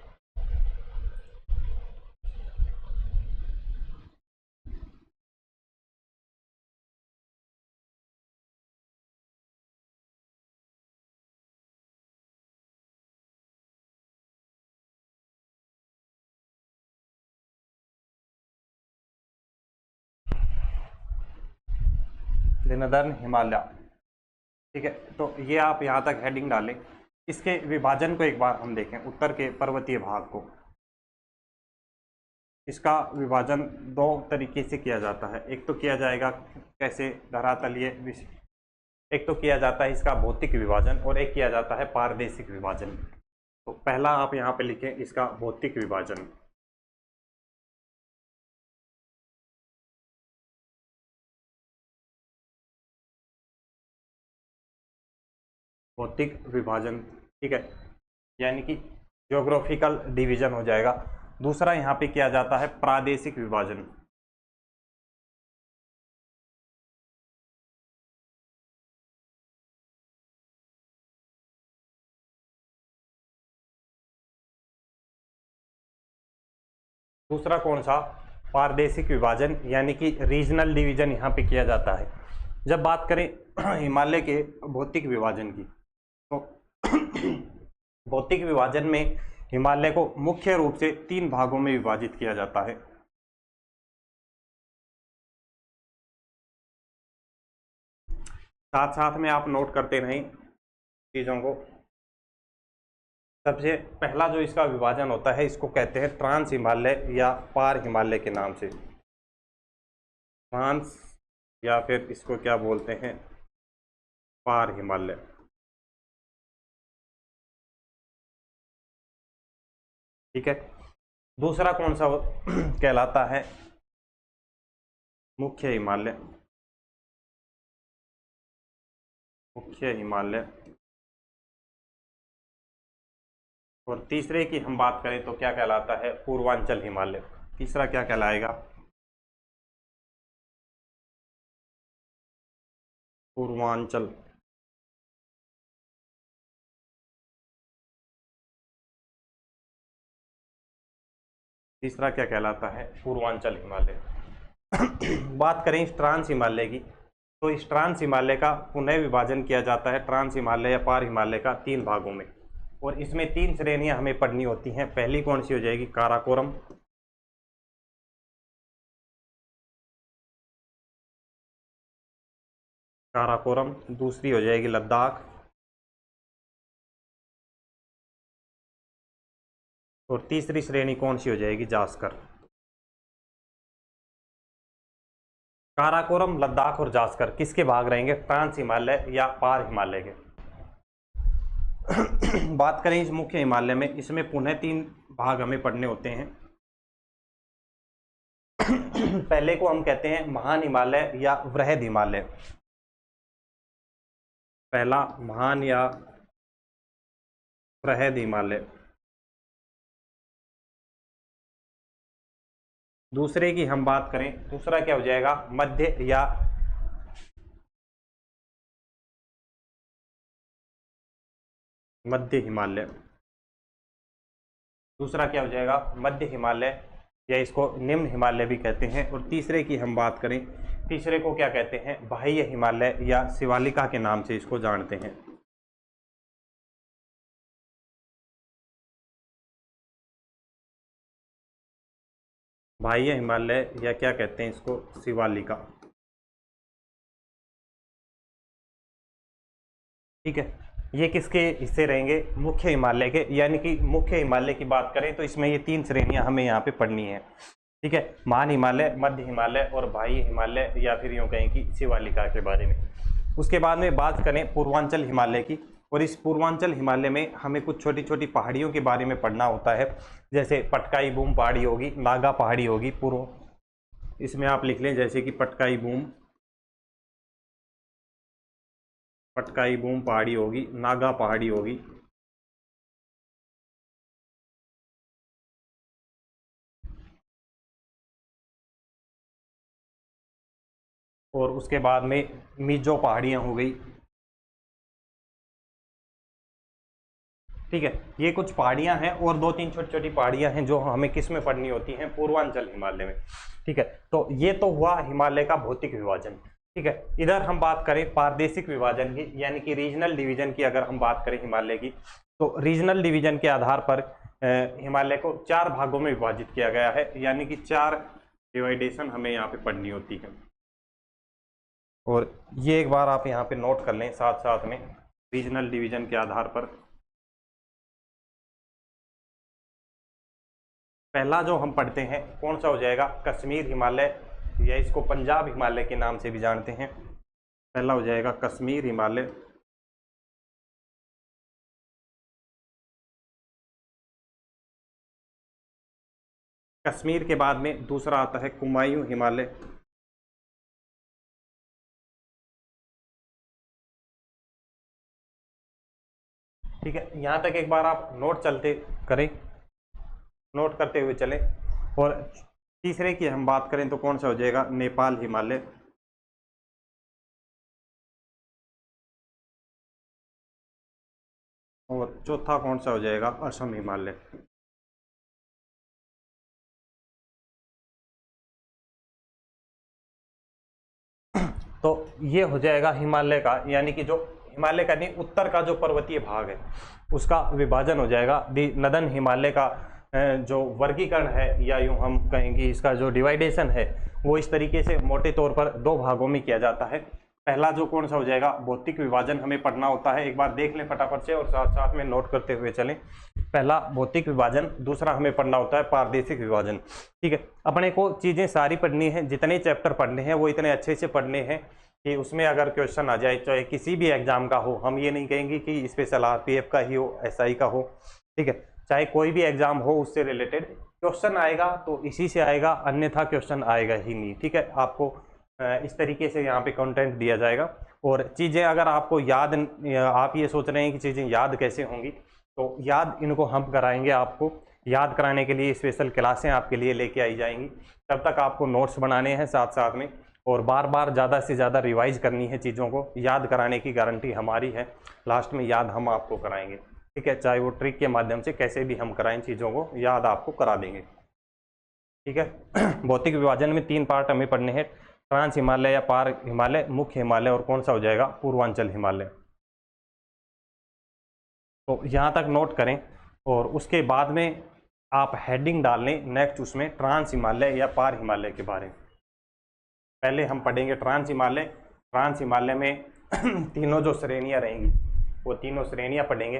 नदर्न हिमालय। ठीक है, तो ये आप यहाँ तक हेडिंग डालें। इसके विभाजन को एक बार हम देखें, उत्तर के पर्वतीय भाग को। इसका विभाजन दो तरीके से किया जाता है। एक तो किया जाएगा कैसे, धरातलीय, एक तो किया जाता है इसका भौतिक विभाजन और एक किया जाता है पारदेशिक विभाजन। तो पहला आप यहाँ पे लिखें इसका भौतिक विभाजन। भौतिक विभाजन, ठीक है, यानी कि ज्योग्राफिकल डिवीजन हो जाएगा। दूसरा यहाँ पे किया जाता है प्रादेशिक विभाजन। दूसरा कौन सा, प्रादेशिक विभाजन, यानी कि रीजनल डिवीजन यहाँ पे किया जाता है। जब बात करें हिमालय के भौतिक विभाजन की, तो भौतिक विभाजन में हिमालय को मुख्य रूप से 3 भागों में विभाजित किया जाता है। साथ साथ में आप नोट करते रहें चीज़ों को। सबसे पहला जो इसका विभाजन होता है, इसको कहते हैं ट्रांस हिमालय या पार हिमालय के नाम से। ट्रांस, या फिर इसको क्या बोलते हैं, पार हिमालय। ठीक है। दूसरा कौन सा कहलाता है, मुख्य हिमालय। मुख्य हिमालय। और तीसरे की हम बात करें तो क्या कहलाता है, पूर्वांचल हिमालय। तीसरा क्या कहलाएगा, पूर्वांचल। तीसरा क्या कहलाता है, पूर्वांचल हिमालय। बात करें इस ट्रांस हिमालय की, तो इस ट्रांस हिमालय का पुनः विभाजन किया जाता है ट्रांस हिमालय या पार हिमालय का 3 भागों में, और इसमें 3 श्रेणियां हमें पढ़नी होती हैं। पहली कौन सी हो जाएगी, काराकोरम। काराकोरम। दूसरी हो जाएगी लद्दाख, और तीसरी श्रेणी कौन सी हो जाएगी, जास्कर। काराकोरम, लद्दाख और जास्कर किसके भाग रहेंगे, ट्रांस हिमालय या पार हिमालय के। बात करें इस मुख्य हिमालय में, इसमें पुनः 3 भाग हमें पढ़ने होते हैं। पहले को हम कहते हैं महान हिमालय या वृहद हिमालय। पहला महान या वृहद हिमालय। दूसरे की हम बात करें, दूसरा क्या हो जाएगा, मध्य या मध्य हिमालय। दूसरा क्या हो जाएगा, मध्य हिमालय, या इसको निम्न हिमालय भी कहते हैं। और तीसरे की हम बात करें, तीसरे को क्या कहते हैं, बाह्य हिमालय या शिवालिका के नाम से इसको जानते हैं। बाह्य हिमालय या क्या कहते हैं इसको, शिवालिका। ठीक है, ये किसके हिस्से रहेंगे, मुख्य हिमालय के। यानी कि मुख्य हिमालय की बात करें तो इसमें ये 3 श्रेणियां हमें यहाँ पे पढ़नी है। ठीक है, महान हिमालय, मध्य हिमालय और बाह्य हिमालय, या फिर यूँ कहें कि शिवालिका के बारे में। उसके बाद में बात करें पूर्वांचल हिमालय की, और इस पूर्वांचल हिमालय में हमें कुछ छोटी छोटी पहाड़ियों के बारे में पढ़ना होता है। जैसे पटकाई बूम पहाड़ी होगी, नागा पहाड़ी होगी, पूर्व, इसमें आप लिख लें जैसे कि पटकाई बूम पहाड़ी होगी, नागा पहाड़ी होगी। और उसके बाद में मिजो पहाड़ियाँ हो गई। ठीक है, ये कुछ पहाड़ियाँ हैं, और 2-3 छोटी छोटी पहाड़ियाँ हैं जो हमें किस में पढ़नी होती हैं, पूर्वांचल हिमालय में। ठीक है, तो ये तो हुआ हिमालय का भौतिक विभाजन। ठीक है, इधर हम बात करें प्रादेशिक विभाजन की, यानी कि रीजनल डिवीजन की। अगर हम बात करें हिमालय की, तो रीजनल डिवीजन के आधार पर हिमालय को 4 भागों में विभाजित किया गया है, यानी कि 4 डिवाइडेशन हमें यहाँ पे पढ़नी होती है। और ये एक बार आप यहाँ पे नोट कर लें साथ साथ में रीजनल डिवीजन के आधार पर। पहला जो हम पढ़ते हैं कौन सा हो जाएगा, कश्मीर हिमालय, या इसको पंजाब हिमालय के नाम से भी जानते हैं। पहला हो जाएगा कश्मीर हिमालय। कश्मीर के बाद में दूसरा आता है कुमायूं हिमालय। ठीक है, यहाँ तक एक बार आप नोट चलते करें, नोट करते हुए चलें। और तीसरे की हम बात करें तो कौन सा हो जाएगा, नेपाल हिमालय। और चौथा कौन सा हो जाएगा, असम हिमालय। तो ये हो जाएगा हिमालय का, यानी कि जो हिमालय का नहीं, उत्तर का जो पर्वतीय भाग है उसका विभाजन हो जाएगा। नदन हिमालय का जो वर्गीकरण है, या यूं हम कहेंगे इसका जो डिवाइडेशन है, वो इस तरीके से मोटे तौर पर दो भागों में किया जाता है। पहला जो कौन सा हो जाएगा, भौतिक विभाजन हमें पढ़ना होता है, एक बार देख लें फटाफट से और साथ साथ में नोट करते हुए चलें। पहला भौतिक विभाजन, दूसरा हमें पढ़ना होता है पारदेशिक विभाजन। ठीक है, अपने को चीज़ें सारी पढ़नी है, जितने चैप्टर पढ़ने हैं वो इतने अच्छे से पढ़ने हैं कि उसमें अगर क्वेश्चन आ जाए, चाहे किसी भी एग्जाम का हो, हम ये नहीं कहेंगे कि स्पेशल आरपीएफ का ही हो, एसआई का हो, ठीक है, चाहे कोई भी एग्जाम हो उससे रिलेटेड क्वेश्चन आएगा तो इसी से आएगा, अन्यथा क्वेश्चन आएगा ही नहीं। ठीक है, आपको इस तरीके से यहाँ पे कंटेंट दिया जाएगा। और चीज़ें अगर आपको याद, आप ये सोच रहे हैं कि चीज़ें याद कैसे होंगी, तो याद इनको हम कराएंगे। आपको याद कराने के लिए स्पेशल क्लासें आपके लिए लेके आई जाएंगी। तब तक आपको नोट्स बनाने हैं साथ साथ में, और बार बार ज़्यादा से ज़्यादा रिवाइज करनी है चीज़ों को। याद कराने की गारंटी हमारी है, लास्ट में याद हम आपको कराएंगे। ठीक है, चाहे वो ट्रिक के माध्यम से कैसे भी हम कराएं, चीज़ों को याद आपको करा देंगे। ठीक है, भौतिक विभाजन में 3 पार्ट हमें पढ़ने हैं, ट्रांस हिमालय या पार हिमालय, मुख्य हिमालय, और कौन सा हो जाएगा, पूर्वांचल हिमालय। तो यहाँ तक नोट करें और उसके बाद में आप हेडिंग डाल लें नेक्स्ट उसमें ट्रांस हिमालय या पार हिमालय के बारे में। पहले हम पढ़ेंगे ट्रांस हिमालय। ट्रांस हिमालय में तीनों जो श्रेणियाँ रहेंगी वो तीनों श्रेणियाँ पढ़ेंगे।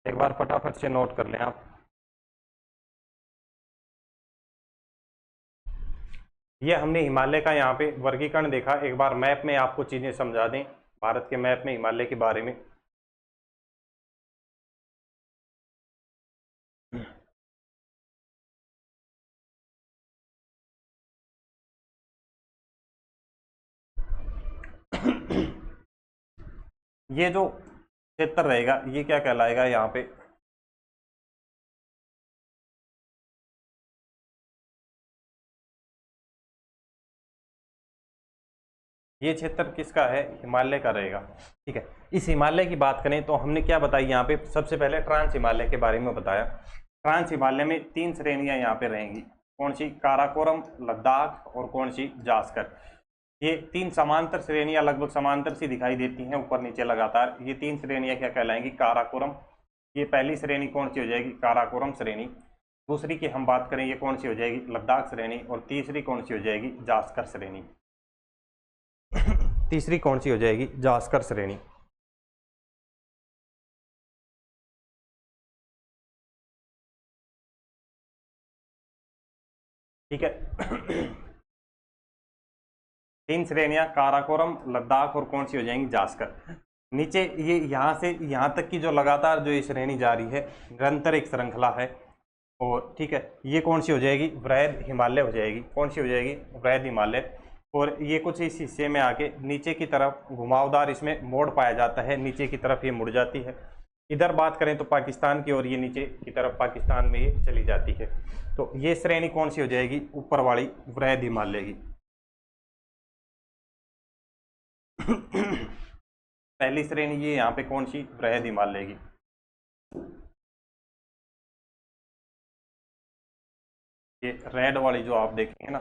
एक बार फटाफट से नोट कर लें आप। ये हमने हिमालय का यहाँ पे वर्गीकरण देखा, एक बार मैप में आपको चीज़ें समझा दें, भारत के मैप में हिमालय के बारे में। ये जो क्षेत्र रहेगा ये क्या कहलाएगा, यहाँ पे ये क्षेत्र किसका है, हिमालय का रहेगा। ठीक है, इस हिमालय की बात करें तो हमने क्या बताई यहाँ पे, सबसे पहले ट्रांस हिमालय के बारे में बताया। ट्रांस हिमालय में 3 श्रेणियां यहाँ पे रहेंगी, कौन सी, काराकोरम, लद्दाख और कौन सी, जास्कर। ये 3 समांतर श्रेणियां लगभग समांतर सी दिखाई देती हैं ऊपर नीचे लगातार। ये 3 श्रेणियां क्या कहलाएंगी, काराकोरम। ये पहली श्रेणी कौन सी हो जाएगी, काराकोरम श्रेणी। दूसरी की हम बात करें ये कौन सी हो जाएगी, लद्दाख श्रेणी। और तीसरी कौन सी हो जाएगी, जास्कर श्रेणी। तीसरी कौन सी हो जाएगी, जास्कर श्रेणी। ठीक है, 3 श्रेणियां, काराकोरम, लद्दाख और कौन सी हो जाएंगी, जास्कर। नीचे ये यहाँ से यहाँ तक की जो लगातार जो ये श्रेणी जा रही है, निरंतर एक श्रृंखला है। और ठीक है, ये कौन सी हो जाएगी, वृहद हिमालय हो जाएगी। कौन सी हो जाएगी, वृहद हिमालय। और ये कुछ इस हिस्से में आके नीचे की तरफ घुमावदार इसमें मोड़ पाया जाता है, नीचे की तरफ ये मुड़ जाती है। इधर बात करें तो पाकिस्तान की, और ये नीचे की तरफ पाकिस्तान में ये चली जाती है। तो ये श्रेणी कौन सी हो जाएगी, ऊपर वाली, वृहद हिमालय की। पहली श्रेणी ये यहाँ पे कौन सी, वृहद हिमालय की। ये रेड वाली जो आप देखेंगे ना,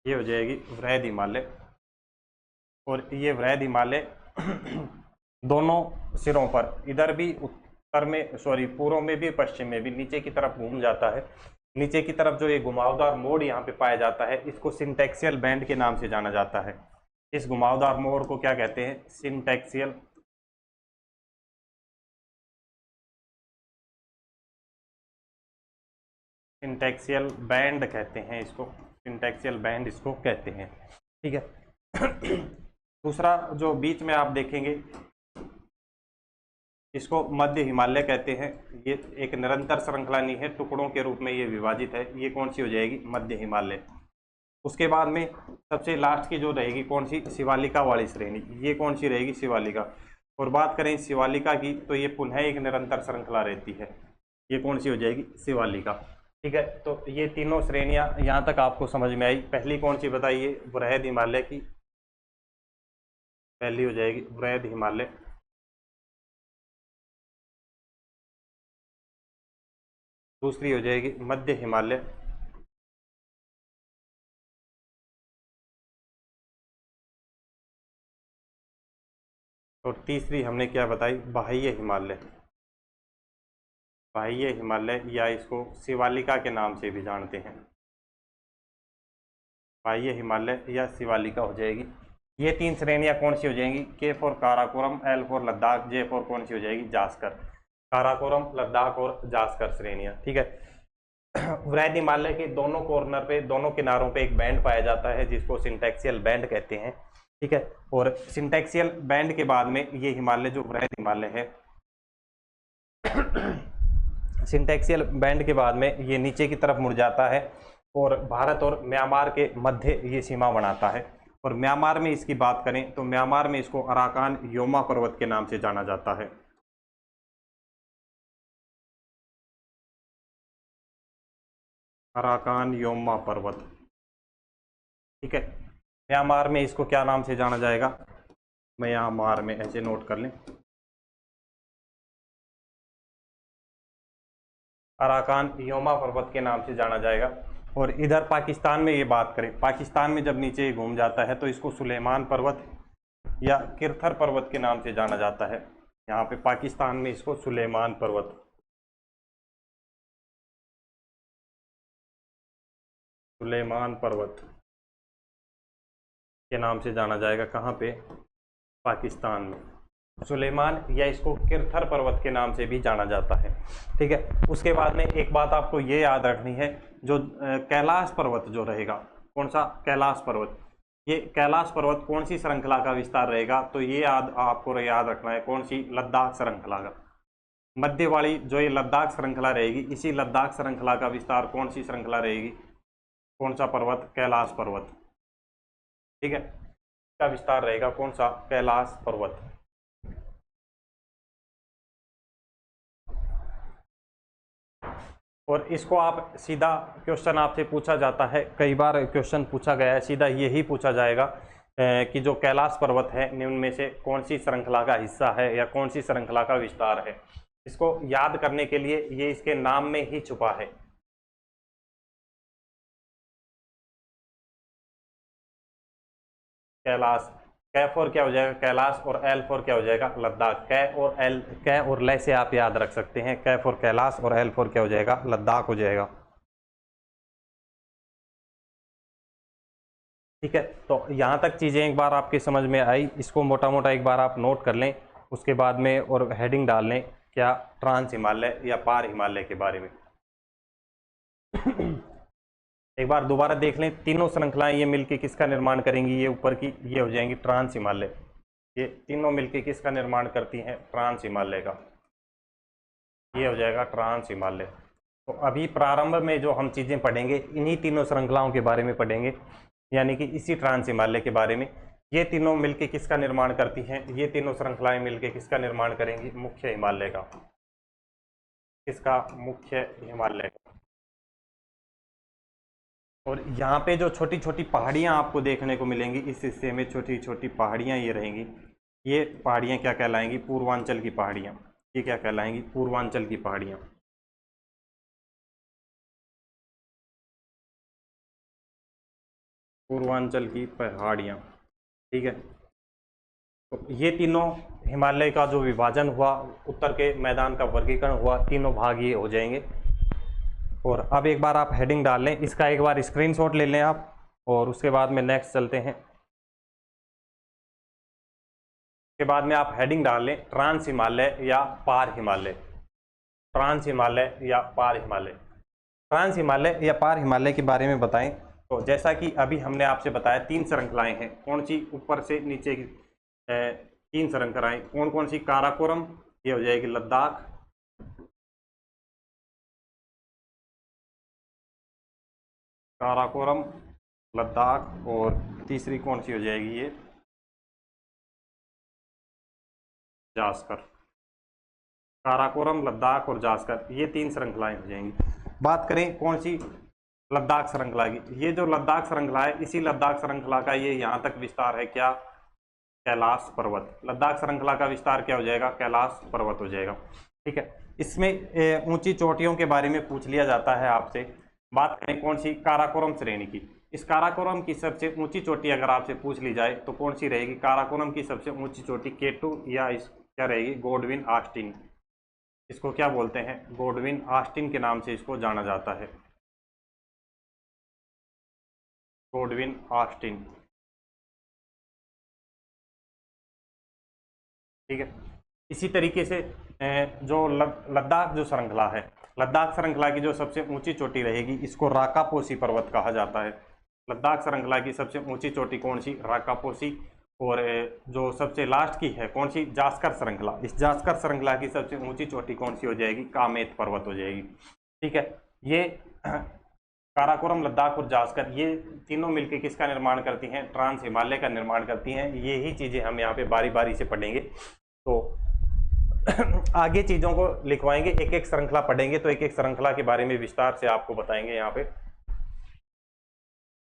ये हो जाएगी वृहद हिमालय। और ये वृहद हिमालय दोनों सिरों पर, इधर भी उत्तर में, सॉरी पूर्व में भी पश्चिम में भी, नीचे की तरफ घूम जाता है। नीचे की तरफ जो ये घुमावदार मोड़ यहाँ पे पाया जाता है, इसको सिंटैक्सियल बैंड के नाम से जाना जाता है। इस घुमावदार मोड़ को क्या कहते हैं? सिंटैक्सियल सिंटैक्सियल बैंड कहते हैं इसको, सिंटैक्सियल बैंड इसको कहते हैं। ठीक है। दूसरा जो बीच में आप देखेंगे, इसको मध्य हिमालय कहते हैं। ये एक निरंतर श्रृंखला नहीं है, टुकड़ों के रूप में ये विभाजित है। ये कौन सी हो जाएगी? मध्य हिमालय। उसके बाद में सबसे लास्ट की जो रहेगी कौन सी? शिवालिका वाली श्रेणी। ये कौन सी रहेगी? शिवालिका। और बात करें शिवालिका की तो ये पुनः एक निरंतर श्रृंखला रहती है। ये कौन सी हो जाएगी? शिवालिका। ठीक है, तो ये तीनों श्रेणियां यहाँ तक आपको समझ में आई। पहली कौन सी बताइए? वृहद हिमालय की, पहली हो जाएगी वृहद हिमालय। दूसरी हो जाएगी मध्य हिमालय। और तीसरी हमने क्या बताई? बाह्य हिमालय। बाह्य हिमालय या इसको शिवालिका के नाम से भी जानते हैं। बाह्य हिमालय या शिवालिका हो जाएगी। ये तीन श्रेणियां कौन सी हो जाएंगी? के for Karakoram, L for Ladakh, J for कौन सी हो जाएगी? जास्कर। काराकोरम, लद्दाख और जास्कर श्रेणियां। ठीक है। वृहद हिमालय के दोनों कॉर्नर पे, दोनों किनारों पे एक बैंड पाया जाता है जिसको सिंटैक्सियल बैंड कहते हैं। ठीक है। और सिंटैक्सियल बैंड के बाद में ये हिमालय जो वृहद हिमालय है, सिंटैक्सियल बैंड के बाद में ये नीचे की तरफ मुड़ जाता है और भारत और म्यांमार के मध्य ये सीमा बनाता है। और म्यांमार में इसकी बात करें तो म्यांमार में इसको अराकान योमा पर्वत के नाम से जाना जाता है। अराकान योमा पर्वत। ठीक है। म्यांमार में इसको क्या नाम से जाना जाएगा? म्यांमार में, ऐसे नोट कर लें, अराकान योमा पर्वत के नाम से जाना जाएगा। और इधर पाकिस्तान में ये बात करें, पाकिस्तान में जब नीचे घूम जाता है तो इसको सुलेमान पर्वत या किरथर पर्वत के नाम से जाना जाता है। यहाँ पे पाकिस्तान में इसको सुलेमान पर्वत, सुलेमान पर्वत के नाम से जाना जाएगा। कहाँ पे? पाकिस्तान में। सुलेमान या इसको किरथर पर्वत के नाम से भी जाना जाता है। ठीक है। उसके बाद में एक बात आपको ये याद रखनी है, जो कैलाश पर्वत जो रहेगा, कौन सा? कैलाश पर्वत। ये कैलाश पर्वत कौन सी श्रृंखला का विस्तार रहेगा? तो ये आपको याद रखना है, कौन सी? लद्दाख श्रृंखला का। मध्य वाली जो ये लद्दाख श्रृंखला रहेगी, इसी लद्दाख श्रृंखला का विस्तार कौन सी श्रृंखला रहेगी? कौन सा पर्वत? कैलाश पर्वत। ठीक है, इसका विस्तार रहेगा कौन सा? कैलाश पर्वत। और इसको आप सीधा क्वेश्चन आपसे पूछा जाता है, कई बार क्वेश्चन पूछा गया है, सीधा यही पूछा जाएगा कि जो कैलाश पर्वत है निम्न में से कौन सी श्रृंखला का हिस्सा है या कौन सी श्रृंखला का विस्तार है। इसको याद करने के लिए ये इसके नाम में ही छुपा है। कैलाश, कै फॉर क्या हो जाएगा? कैलाश। और एल फॉर क्या हो जाएगा? लद्दाख। कै और एल, कै और ले से आप याद रख सकते हैं। कै फॉर कैलाश और एल फॉर क्या हो जाएगा? लद्दाख हो जाएगा। ठीक है, तो यहाँ तक चीज़ें एक बार आपके समझ में आई, इसको मोटा मोटा एक बार आप नोट कर लें। उसके बाद में और हेडिंग डाल लें, क्या? ट्रांस हिमालय या पार हिमालय के बारे में। एक बार दोबारा देख लें, तीनों श्रृंखलाएं ये मिलके किसका निर्माण करेंगी? ये ऊपर की ये हो जाएंगी ट्रांस हिमालय। ये तीनों मिलके किसका निर्माण करती हैं? ट्रांस हिमालय का। ये हो जाएगा ट्रांस हिमालय। तो अभी प्रारंभ में जो हम चीज़ें पढ़ेंगे इन्हीं तीनों श्रृंखलाओं के बारे में पढ़ेंगे, यानी कि इसी ट्रांस हिमालय के बारे में। ये तीनों मिलके किसका निर्माण करती हैं? ये तीनों श्रृंखलाएं मिलके किसका निर्माण करेंगी? मुख्य हिमालय का। किसका? मुख्य हिमालय का। और यहाँ पे जो छोटी छोटी पहाड़ियाँ आपको देखने को मिलेंगी, इस हिस्से में छोटी छोटी पहाड़ियाँ ये रहेंगी। ये पहाड़ियाँ क्या कहलाएंगी? पूर्वांचल की पहाड़ियाँ। ये क्या कहलाएंगी? पूर्वांचल की पहाड़ियाँ। पूर्वांचल की पहाड़ियाँ। ठीक है, तो ये तीनों हिमालय का जो विभाजन हुआ, उत्तर के मैदान का वर्गीकरण हुआ, तीनों भाग ये हो जाएंगे। और अब एक बार आप हेडिंग डाल लें, इसका एक बार स्क्रीनशॉट ले लें आप, और उसके बाद में नेक्स्ट चलते हैं। के बाद में आप हेडिंग डाल लें ट्रांस हिमालय या पार हिमालय, ट्रांस हिमालय या पार हिमालय। ट्रांस हिमालय या पार हिमालय के बारे में बताएं तो जैसा कि अभी हमने आपसे बताया 3 श्रृंखलाएं हैं, कौन सी, ऊपर से नीचे की 3 श्रृंखलाएं कौन कौन सी, काराकोरम, ये हो जाएगी लद्दाख, काराकोरम, लद्दाख, और तीसरी कौन सी हो जाएगी, ये जास्कर। काराकोरम, लद्दाख और जास्कर, ये 3 श्रृंखलाएं हो जाएंगी। बात करें कौन सी, लद्दाख श्रृंखला की, ये जो लद्दाख श्रृंखला है, इसी लद्दाख श्रृंखला का ये यहाँ तक विस्तार है, क्या, कैलाश पर्वत। लद्दाख श्रृंखला का विस्तार क्या हो जाएगा, कैलाश पर्वत हो जाएगा। ठीक है, इसमें ऊंची चोटियों के बारे में पूछ लिया जाता है आपसे। बात करें कौन सी, काराकोरम श्रेणी की, इस काराकोरम की सबसे ऊंची चोटी अगर आपसे पूछ ली जाए तो कौन सी रहेगी, काराकोरम की सबसे ऊंची चोटी K2 या इस क्या रहेगी, गॉडविन ऑस्टिन। इसको क्या बोलते हैं, गॉडविन ऑस्टिन के नाम से इसको जाना जाता है, गॉडविन ऑस्टिन। ठीक है, इसी तरीके से जो लद्दाख जो श्रृंखला है, लद्दाख श्रृंखला की जो सबसे ऊंची चोटी रहेगी, इसको राकापोसी पर्वत कहा जाता है। लद्दाख श्रृंखला की सबसे ऊंची चोटी कौन सी, राकापोसी। और जो सबसे लास्ट की है कौन सी, जास्कर श्रृंखला, इस जास्कर श्रृंखला की सबसे ऊंची चोटी कौन सी हो जाएगी, कामेत पर्वत हो जाएगी। ठीक है, ये काराकोरम, लद्दाख और जास्कर, ये तीनों मिलकर किसका निर्माण करती हैं, ट्रांस हिमालय का निर्माण करती हैं। यही चीज़ें हम यहाँ पे बारी बारी से पढ़ेंगे, तो आगे चीज़ों को लिखवाएंगे, एक एक श्रृंखला पढ़ेंगे तो एक एक श्रृंखला के बारे में विस्तार से आपको बताएंगे। यहाँ पे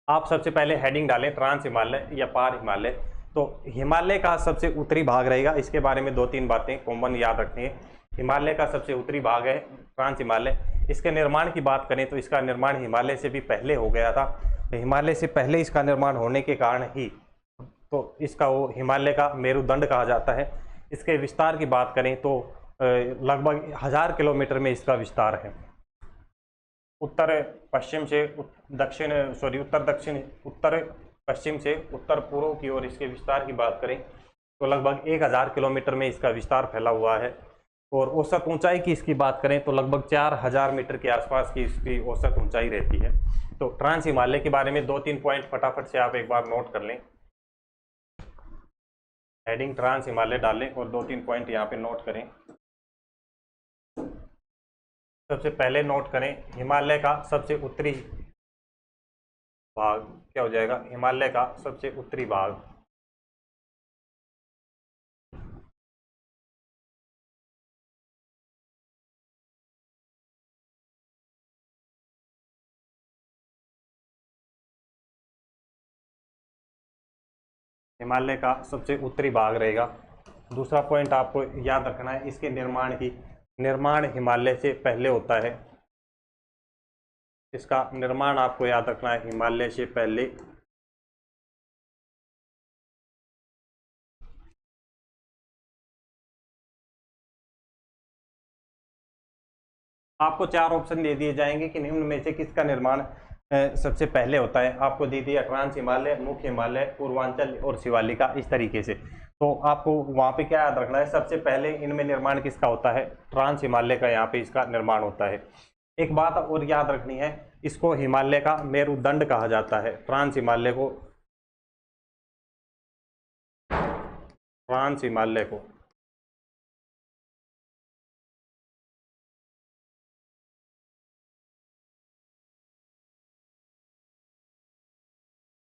आप सबसे पहले हेडिंग डालें ट्रांस हिमालय या पार हिमालय। तो हिमालय का सबसे उत्तरी भाग रहेगा, इसके बारे में 2-3 बातें कॉमन याद रखनी है। हिमालय का सबसे उत्तरी भाग है ट्रांस हिमालय। इसके निर्माण की बात करें तो इसका निर्माण हिमालय से भी पहले हो गया था। हिमालय से पहले इसका निर्माण होने के कारण ही तो इसका वो हिमालय का मेरुदंड कहा जाता है। इसके विस्तार की बात करें तो लगभग 1000 किलोमीटर में इसका विस्तार है। उत्तर पश्चिम से उत्तर पश्चिम से उत्तर पूर्व की ओर इसके विस्तार की बात करें तो लगभग 1000 किलोमीटर में इसका विस्तार फैला हुआ है। और औसत ऊंचाई की इसकी बात करें तो लगभग 4000 मीटर के आसपास की इसकी औसत ऊंचाई रहती है। तो ट्रांस हिमालय के बारे में 2-3 पॉइंट फटाफट से आप एक बार नोट कर लें। हेडिंग ट्रांस हिमालय डालें और 2-3 पॉइंट यहाँ पे नोट करें। सबसे पहले नोट करें हिमालय का सबसे उत्तरी भाग क्या हो जाएगा, हिमालय का सबसे उत्तरी भाग। हिमालय का सबसे उत्तरी भाग रहेगा। दूसरा पॉइंट आपको याद रखना है, इसके निर्माण हिमालय से पहले होता है। इसका निर्माण आपको याद रखना है हिमालय से पहले। आपको 4 ऑप्शन दे दिए जाएंगे कि निम्न में से किसका निर्माण सबसे पहले होता है। आपको दे दिया ट्रांस हिमालय, मुख्य हिमालय, पूर्वांचल और शिवालिका, इस तरीके से। तो आपको वहाँ पे क्या याद रखना है, सबसे पहले इनमें निर्माण किसका होता है, ट्रांस हिमालय का यहाँ पे इसका निर्माण होता है। एक बात और याद रखनी है, इसको हिमालय का मेरुदंड कहा जाता है। ट्रांस हिमालय को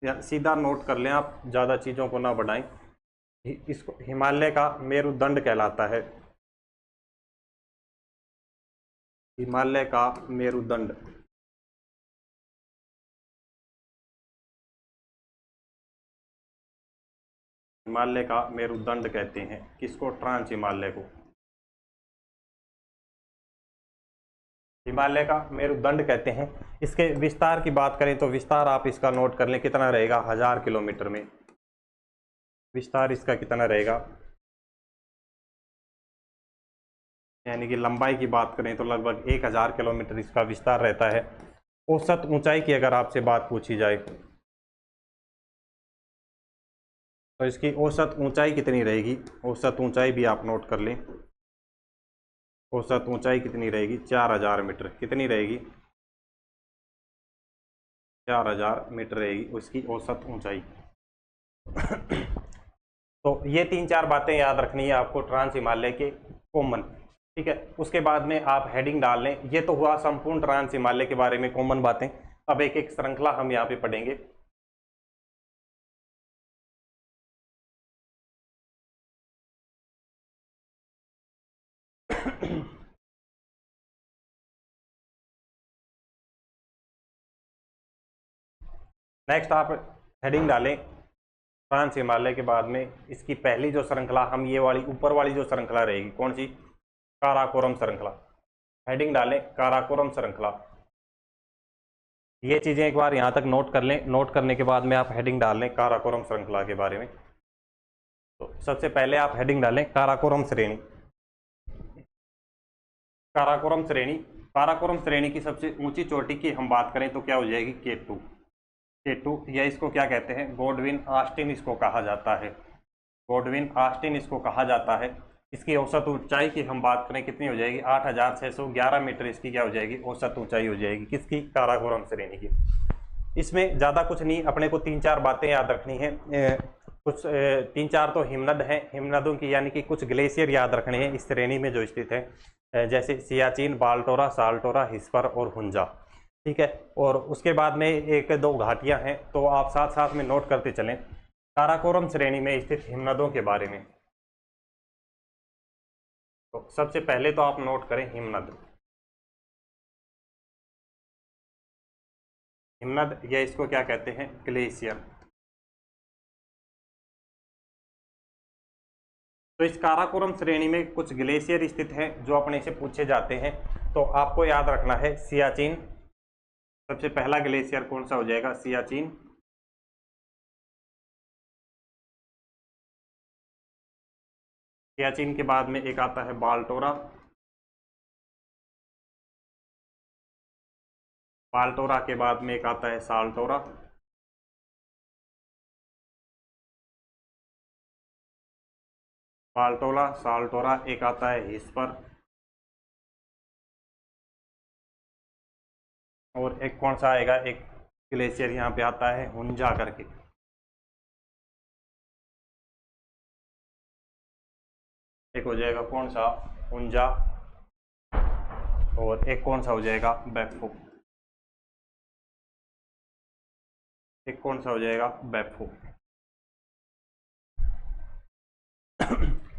या सीधा नोट कर लें आप, ज़्यादा चीज़ों को ना बढ़ाएं। इसको हिमालय का मेरुदंड कहलाता है, हिमालय का मेरुदंड। हिमालय का मेरुदंड कहते हैं किसको, ट्रांस हिमालय को। हिमालय का मेरुदंड कहते हैं। इसके विस्तार की बात करें तो विस्तार आप इसका नोट कर लें, कितना रहेगा, 1000 किलोमीटर में विस्तार इसका कितना रहेगा, यानी कि लंबाई की बात करें तो लगभग 1000 किलोमीटर इसका विस्तार रहता है। औसत ऊंचाई की अगर आपसे बात पूछी जाए तो इसकी औसत ऊंचाई कितनी रहेगी, औसत ऊंचाई भी आप नोट कर लें। औसत ऊंचाई कितनी रहेगी, 4000 मीटर। कितनी रहेगी, 4000 मीटर रहेगी उसकी औसत ऊंचाई। तो ये 3-4 बातें याद रखनी है आपको ट्रांस हिमालय के कॉमन। ठीक है, उसके बाद में आप हेडिंग डाल लें। ये तो हुआ संपूर्ण ट्रांस हिमालय के बारे में कॉमन बातें। अब एक एक श्रृंखला हम यहाँ पे पढ़ेंगे। नेक्स्ट आप हेडिंग डालें ट्रांस हिमालय के बाद में इसकी पहली जो श्रृंखला, हम ये वाली ऊपर वाली जो श्रृंखला रहेगी कौन सी, काराकोरम श्रृंखला। हेडिंग डालें काराकोरम श्रृंखला। ये चीजें एक बार यहाँ तक नोट कर लें। नोट करने के बाद में आप हेडिंग डाल लें काराकोरम श्रृंखला के बारे में। तो सबसे पहले आप हेडिंग डालें काराकोरम श्रेणी। काराकोरम श्रेणी, काराकोरम श्रेणी की सबसे ऊंची चोटी की हम बात करें तो क्या हो जाएगी, K2। K2 या इसको क्या कहते हैं, गॉडविन ऑस्टिन इसको कहा जाता है। गॉडविन ऑस्टिन इसको कहा जाता है। इसकी औसत ऊंचाई की हम बात करें कितनी हो जाएगी, 8611 मीटर इसकी क्या हो जाएगी, औसत ऊंचाई हो जाएगी। किसकी, काराकोरम श्रेणी की। इसमें ज़्यादा कुछ नहीं, अपने को 3-4 बातें याद रखनी है। कुछ 3-4 तो हिमनद हैं, हिमनदों की यानी कि कुछ ग्लेशियर याद रखने हैं इस श्रेणी में जो स्थित है, जैसे सियाचिन, बाल्टोरा, साल्टोरा, हिस्पर और हुंजा। ठीक है, और उसके बाद में 1-2 घाटियां हैं, तो आप साथ साथ में नोट करते चलें काराकोरम श्रेणी में स्थित हिमनदों के बारे में। तो सबसे पहले तो आप नोट करें हिमनद। हिमनद या इसको क्या कहते हैं, ग्लेशियर। तो इस काराकोरम श्रेणी में कुछ ग्लेशियर स्थित हैं जो अपने से पूछे जाते हैं। तो आपको याद रखना है सियाचिन, सबसे पहला ग्लेशियर कौन सा हो जाएगा, सियाचिन। सियाचिन के बाद में एक आता है बाल्टोरा। बाल्टोरा के बाद में एक आता है साल्टोरा। बाल्टोरा, साल्टोरा, एक आता है हिस्पर। और एक कौन सा आएगा, एक ग्लेशियर यहाँ पे आता है हुंजा करके। एक हो जाएगा कौन सा, हुंजा। और एक कौन सा हो जाएगा, बेफो। एक कौन सा हो जाएगा, बेफो।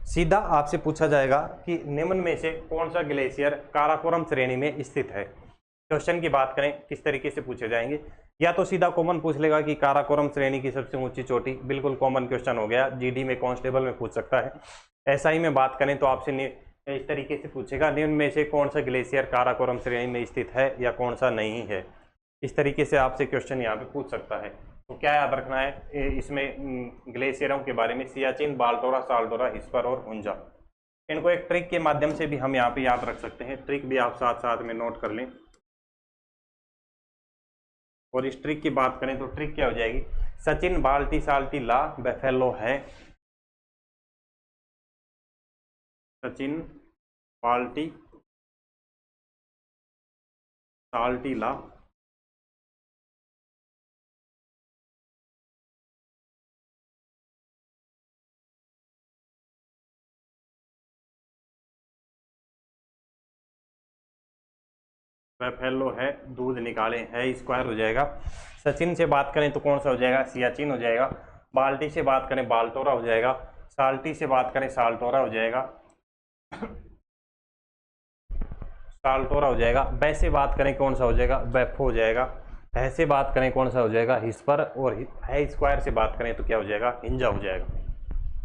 सीधा आपसे पूछा जाएगा कि निम्न में से कौन सा ग्लेशियर काराकोरम श्रेणी में स्थित है। क्वेश्चन की बात करें किस तरीके से पूछे जाएंगे, या तो सीधा कॉमन पूछ लेगा कि काराकोरम श्रेणी की सबसे ऊंची चोटी, बिल्कुल कॉमन क्वेश्चन हो गया, जीडी में कांस्टेबल में पूछ सकता है। ऐसा ही में बात करें तो आपसे इस तरीके से पूछेगा निम्न में से कौन सा ग्लेशियर काराकोरम श्रेणी में स्थित है या कौन सा नहीं है। इस तरीके से आपसे क्वेश्चन यहाँ पे पूछ सकता है। तो क्या याद रखना है इसमें ग्लेशियरों के बारे में, सियाचिन, बाल्टोरा, साल्टोरा, हिस्पर और हुंजा। इनको एक ट्रिक के माध्यम से भी हम यहाँ पे याद रख सकते हैं। ट्रिक भी आप साथ साथ में नोट कर लें। और इस ट्रिक की बात करें तो ट्रिक क्या हो जाएगी, सचिन बाल्टी साल्टी ला बेफेलो है। सचिन बाल्टी साल्टी ला बेफेलो है, दूध निकाले है, स्क्वायर हो जाएगा। सचिन से बात करें तो कौन सा हो जाएगा, सियाचिन हो जाएगा। बाल्टी से बात करें बाल्टोरा हो जाएगा। साल्टी से बात करें साल्टोरा हो जाएगा। साल्टोरा हो जाएगा। बै से बात करें कौन सा हो जाएगा, बेफो हो जाएगा। है से बात करें कौन सा हो जाएगा, हिस्पर। और है स्क्वायर से बात करें तो क्या हो जाएगा, हिंजा हो जाएगा।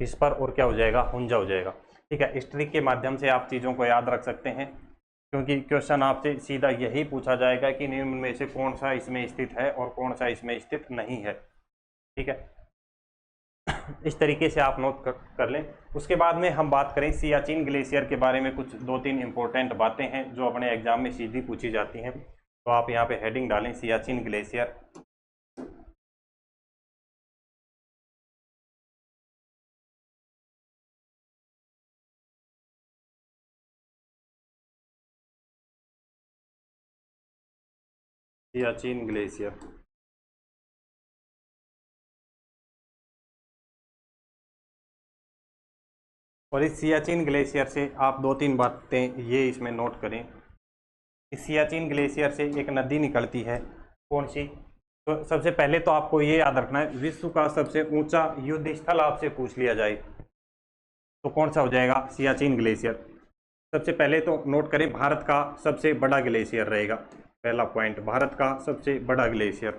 हिस्पर और क्या हो जाएगा, हुंजा हो जाएगा। ठीक है, इस ट्रिक के माध्यम से आप चीज़ों को याद रख सकते हैं, क्योंकि क्वेश्चन आपसे सीधा यही पूछा जाएगा कि निम्न में से कौन सा इसमें स्थित है और कौन सा इसमें स्थित नहीं है। ठीक है। इस तरीके से आप नोट कर लें। उसके बाद में हम बात करें सियाचिन ग्लेशियर के बारे में, कुछ 2-3 इंपॉर्टेंट बातें हैं जो अपने एग्जाम में सीधी पूछी जाती हैं। तो आप यहाँ पे हेडिंग डालें सियाचिन ग्लेशियर। सियाचिन ग्लेशियर। और इस सियाचिन ग्लेशियर से आप 2-3 बातें ये इसमें नोट करें। इस सियाचिन ग्लेशियर से एक नदी निकलती है, कौन सी? तो सबसे पहले तो आपको ये याद रखना है, विश्व का सबसे ऊंचा युद्ध स्थल आपसे पूछ लिया जाए तो कौन सा हो जाएगा? सियाचिन ग्लेशियर। सबसे पहले तो नोट करें, भारत का सबसे बड़ा ग्लेशियर रहेगा। पहला पॉइंट, भारत का सबसे बड़ा ग्लेशियर।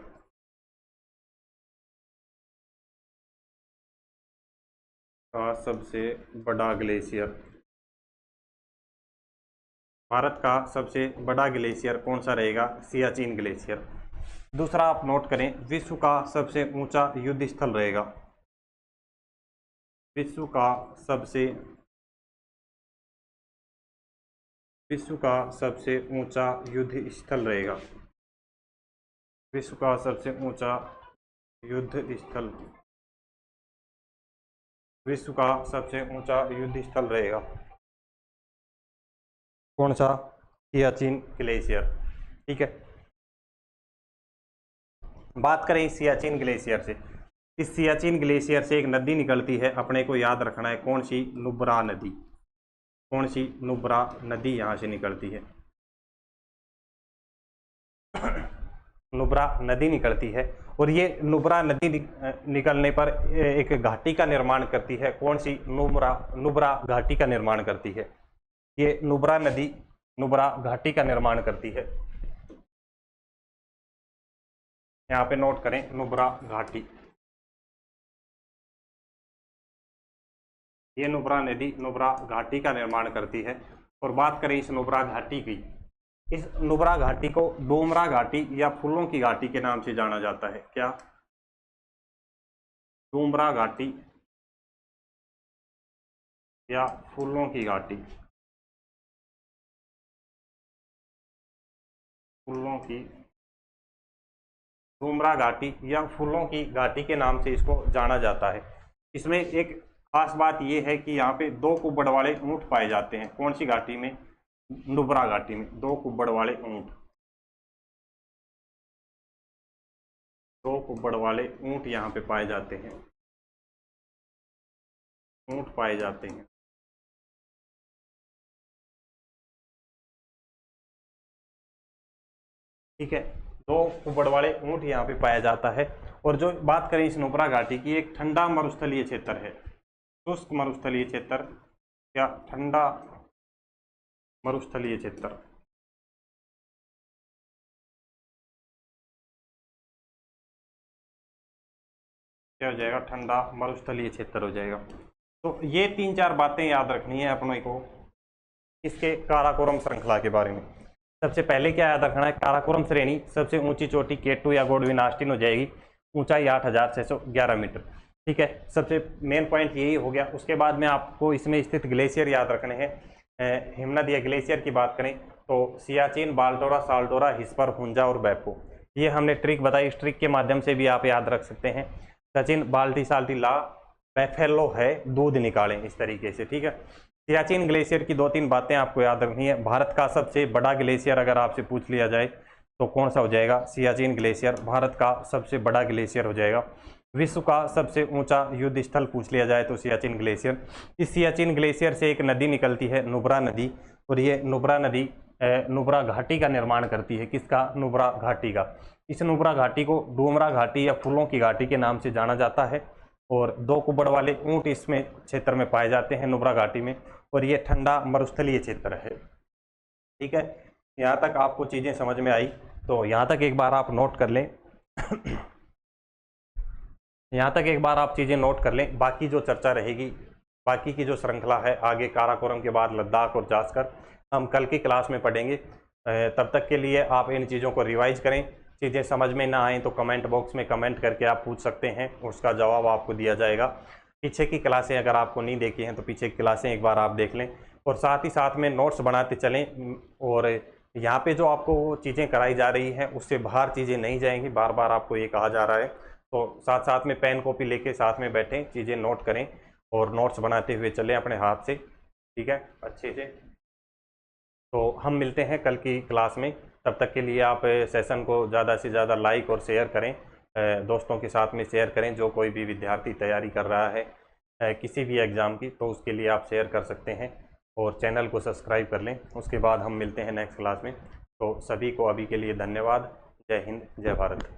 का सबसे बड़ा ग्लेशियर, भारत का सबसे बड़ा ग्लेशियर कौन सा रहेगा? सियाचिन ग्लेशियर। दूसरा आप नोट करें, विश्व का सबसे ऊंचा युद्ध स्थल रहेगा। विश्व का सबसे ऊंचा युद्ध स्थल रहेगा। विश्व का सबसे ऊंचा युद्ध स्थल, विश्व का सबसे ऊंचा युद्ध स्थल रहेगा कौन सा? सियाचिन ग्लेशियर। ठीक है, बात करें इस सियाचिन ग्लेशियर से। इस सियाचिन ग्लेशियर से एक नदी निकलती है, अपने को याद रखना है कौन सी? नुब्रा नदी। कौन सी? नुब्रा नदी यहाँ से निकलती है। नुब्रा नदी निकलती है और ये नुब्रा नदी निकलने पर एक घाटी का निर्माण करती है। कौन सी? नुब्रा घाटी का निर्माण करती है। ये नुब्रा नदी नुब्रा घाटी का निर्माण करती है। यहाँ पे नोट करें, नुब्रा घाटी। ये नुब्रा नदी नुब्रा घाटी का निर्माण करती है। और बात करें इस नुब्रा घाटी की, इस नुब्रा घाटी को डोमरा घाटी या फूलों की घाटी के नाम से जाना जाता है। क्या? डोमरा घाटी या फूलों की घाटी। फूलों की, डोमरा घाटी या फूलों की घाटी के नाम से इसको जाना जाता है। इसमें एक खास बात यह है कि यहाँ पे 2 कुब्बड़ वाले ऊंट पाए जाते हैं। कौन सी घाटी में? नुब्रा घाटी में 2 कुब्बड़ वाले ऊंट। 2 कुब्बड़ वाले ऊंट यहाँ पे पाए जाते हैं। ऊंट पाए जाते हैं। ठीक है, 2 कुब्बड़ वाले ऊंट यहाँ पे पाया जाता है। और जो बात करें इस नुब्रा घाटी की, एक ठंडा मरुस्थलीय क्षेत्र है। शुष्क मरुस्थलीय क्षेत्र या ठंडा मरुस्थलीय क्षेत्र। क्या हो जाएगा? ठंडा मरुस्थलीय क्षेत्र हो जाएगा। तो ये 3-4 बातें याद रखनी है अपने को इसके काराकोरम श्रृंखला के बारे में। सबसे पहले क्या याद रखना है? काराकोरम श्रेणी सबसे ऊंची चोटी केटू या गोडविन ऑस्टिन हो जाएगी, ऊंचाई 8611 मीटर। ठीक है, सबसे मेन पॉइंट यही हो गया। उसके बाद में आपको इसमें स्थित ग्लेशियर याद रखने हैं। हिमनद या ग्लेशियर की बात करें तो सियाचिन, बाल्टोरा, साल्टोरा, हिस्पर, हुंजा और बैपो। ये हमने ट्रिक बताई, इस ट्रिक के माध्यम से भी आप याद रख सकते हैं। सचिन बाल्टी साल्टी ला बैफेलो है, दूध निकालें, इस तरीके से। ठीक है, सियाचिन ग्लेशियर की 2-3 बातें आपको याद रखनी है। भारत का सबसे बड़ा ग्लेशियर अगर आपसे पूछ लिया जाए तो कौन सा हो जाएगा? सियाचिन ग्लेशियर भारत का सबसे बड़ा ग्लेशियर हो जाएगा। विश्व का सबसे ऊंचा युद्ध स्थल पूछ लिया जाए तो सियाचिन ग्लेशियर। इस सियाचिन ग्लेशियर से एक नदी निकलती है, नुब्रा नदी, और ये नुब्रा नदी नुब्रा घाटी का निर्माण करती है। किसका? नुब्रा घाटी का। इस नुब्रा घाटी को डोमरा घाटी या फूलों की घाटी के नाम से जाना जाता है। और 2 कुब्बड़ वाले ऊंट इसमें क्षेत्र में पाए जाते हैं, नुब्रा घाटी में। और ये ठंडा मरुस्थलीय क्षेत्र है। ठीक है, यहाँ तक आपको चीज़ें समझ में आई तो यहाँ तक एक बार आप नोट कर लें। यहाँ तक एक बार आप चीज़ें नोट कर लें। बाकी जो चर्चा रहेगी, बाकी की जो श्रृंखला है आगे काराकोरम के बाद लद्दाख और जास्कर, हम कल की क्लास में पढ़ेंगे। तब तक के लिए आप इन चीज़ों को रिवाइज करें। चीज़ें समझ में ना आए तो कमेंट बॉक्स में कमेंट करके आप पूछ सकते हैं, उसका जवाब आपको दिया जाएगा। पीछे की क्लासें अगर आपको नहीं देखी हैं तो पीछे की क्लासें एक बार आप देख लें, और साथ ही साथ में नोट्स बनाते चलें। और यहाँ पे जो आपको चीज़ें कराई जा रही हैं उससे बाहर चीज़ें नहीं जाएंगी, बार बार आपको ये कहा जा रहा है। तो साथ साथ में पेन कॉपी लेके साथ में बैठें, चीज़ें नोट करें और नोट्स बनाते हुए चलें अपने हाथ से, ठीक है, अच्छे से। तो हम मिलते हैं कल की क्लास में। तब तक के लिए आप सेशन को ज़्यादा से ज़्यादा लाइक और शेयर करें, दोस्तों के साथ में शेयर करें। जो कोई भी विद्यार्थी तैयारी कर रहा है किसी भी एग्ज़ाम की, तो उसके लिए आप शेयर कर सकते हैं और चैनल को सब्सक्राइब कर लें। उसके बाद हम मिलते हैं नेक्स्ट क्लास में। तो सभी को अभी के लिए धन्यवाद। जय हिंद, जय भारत।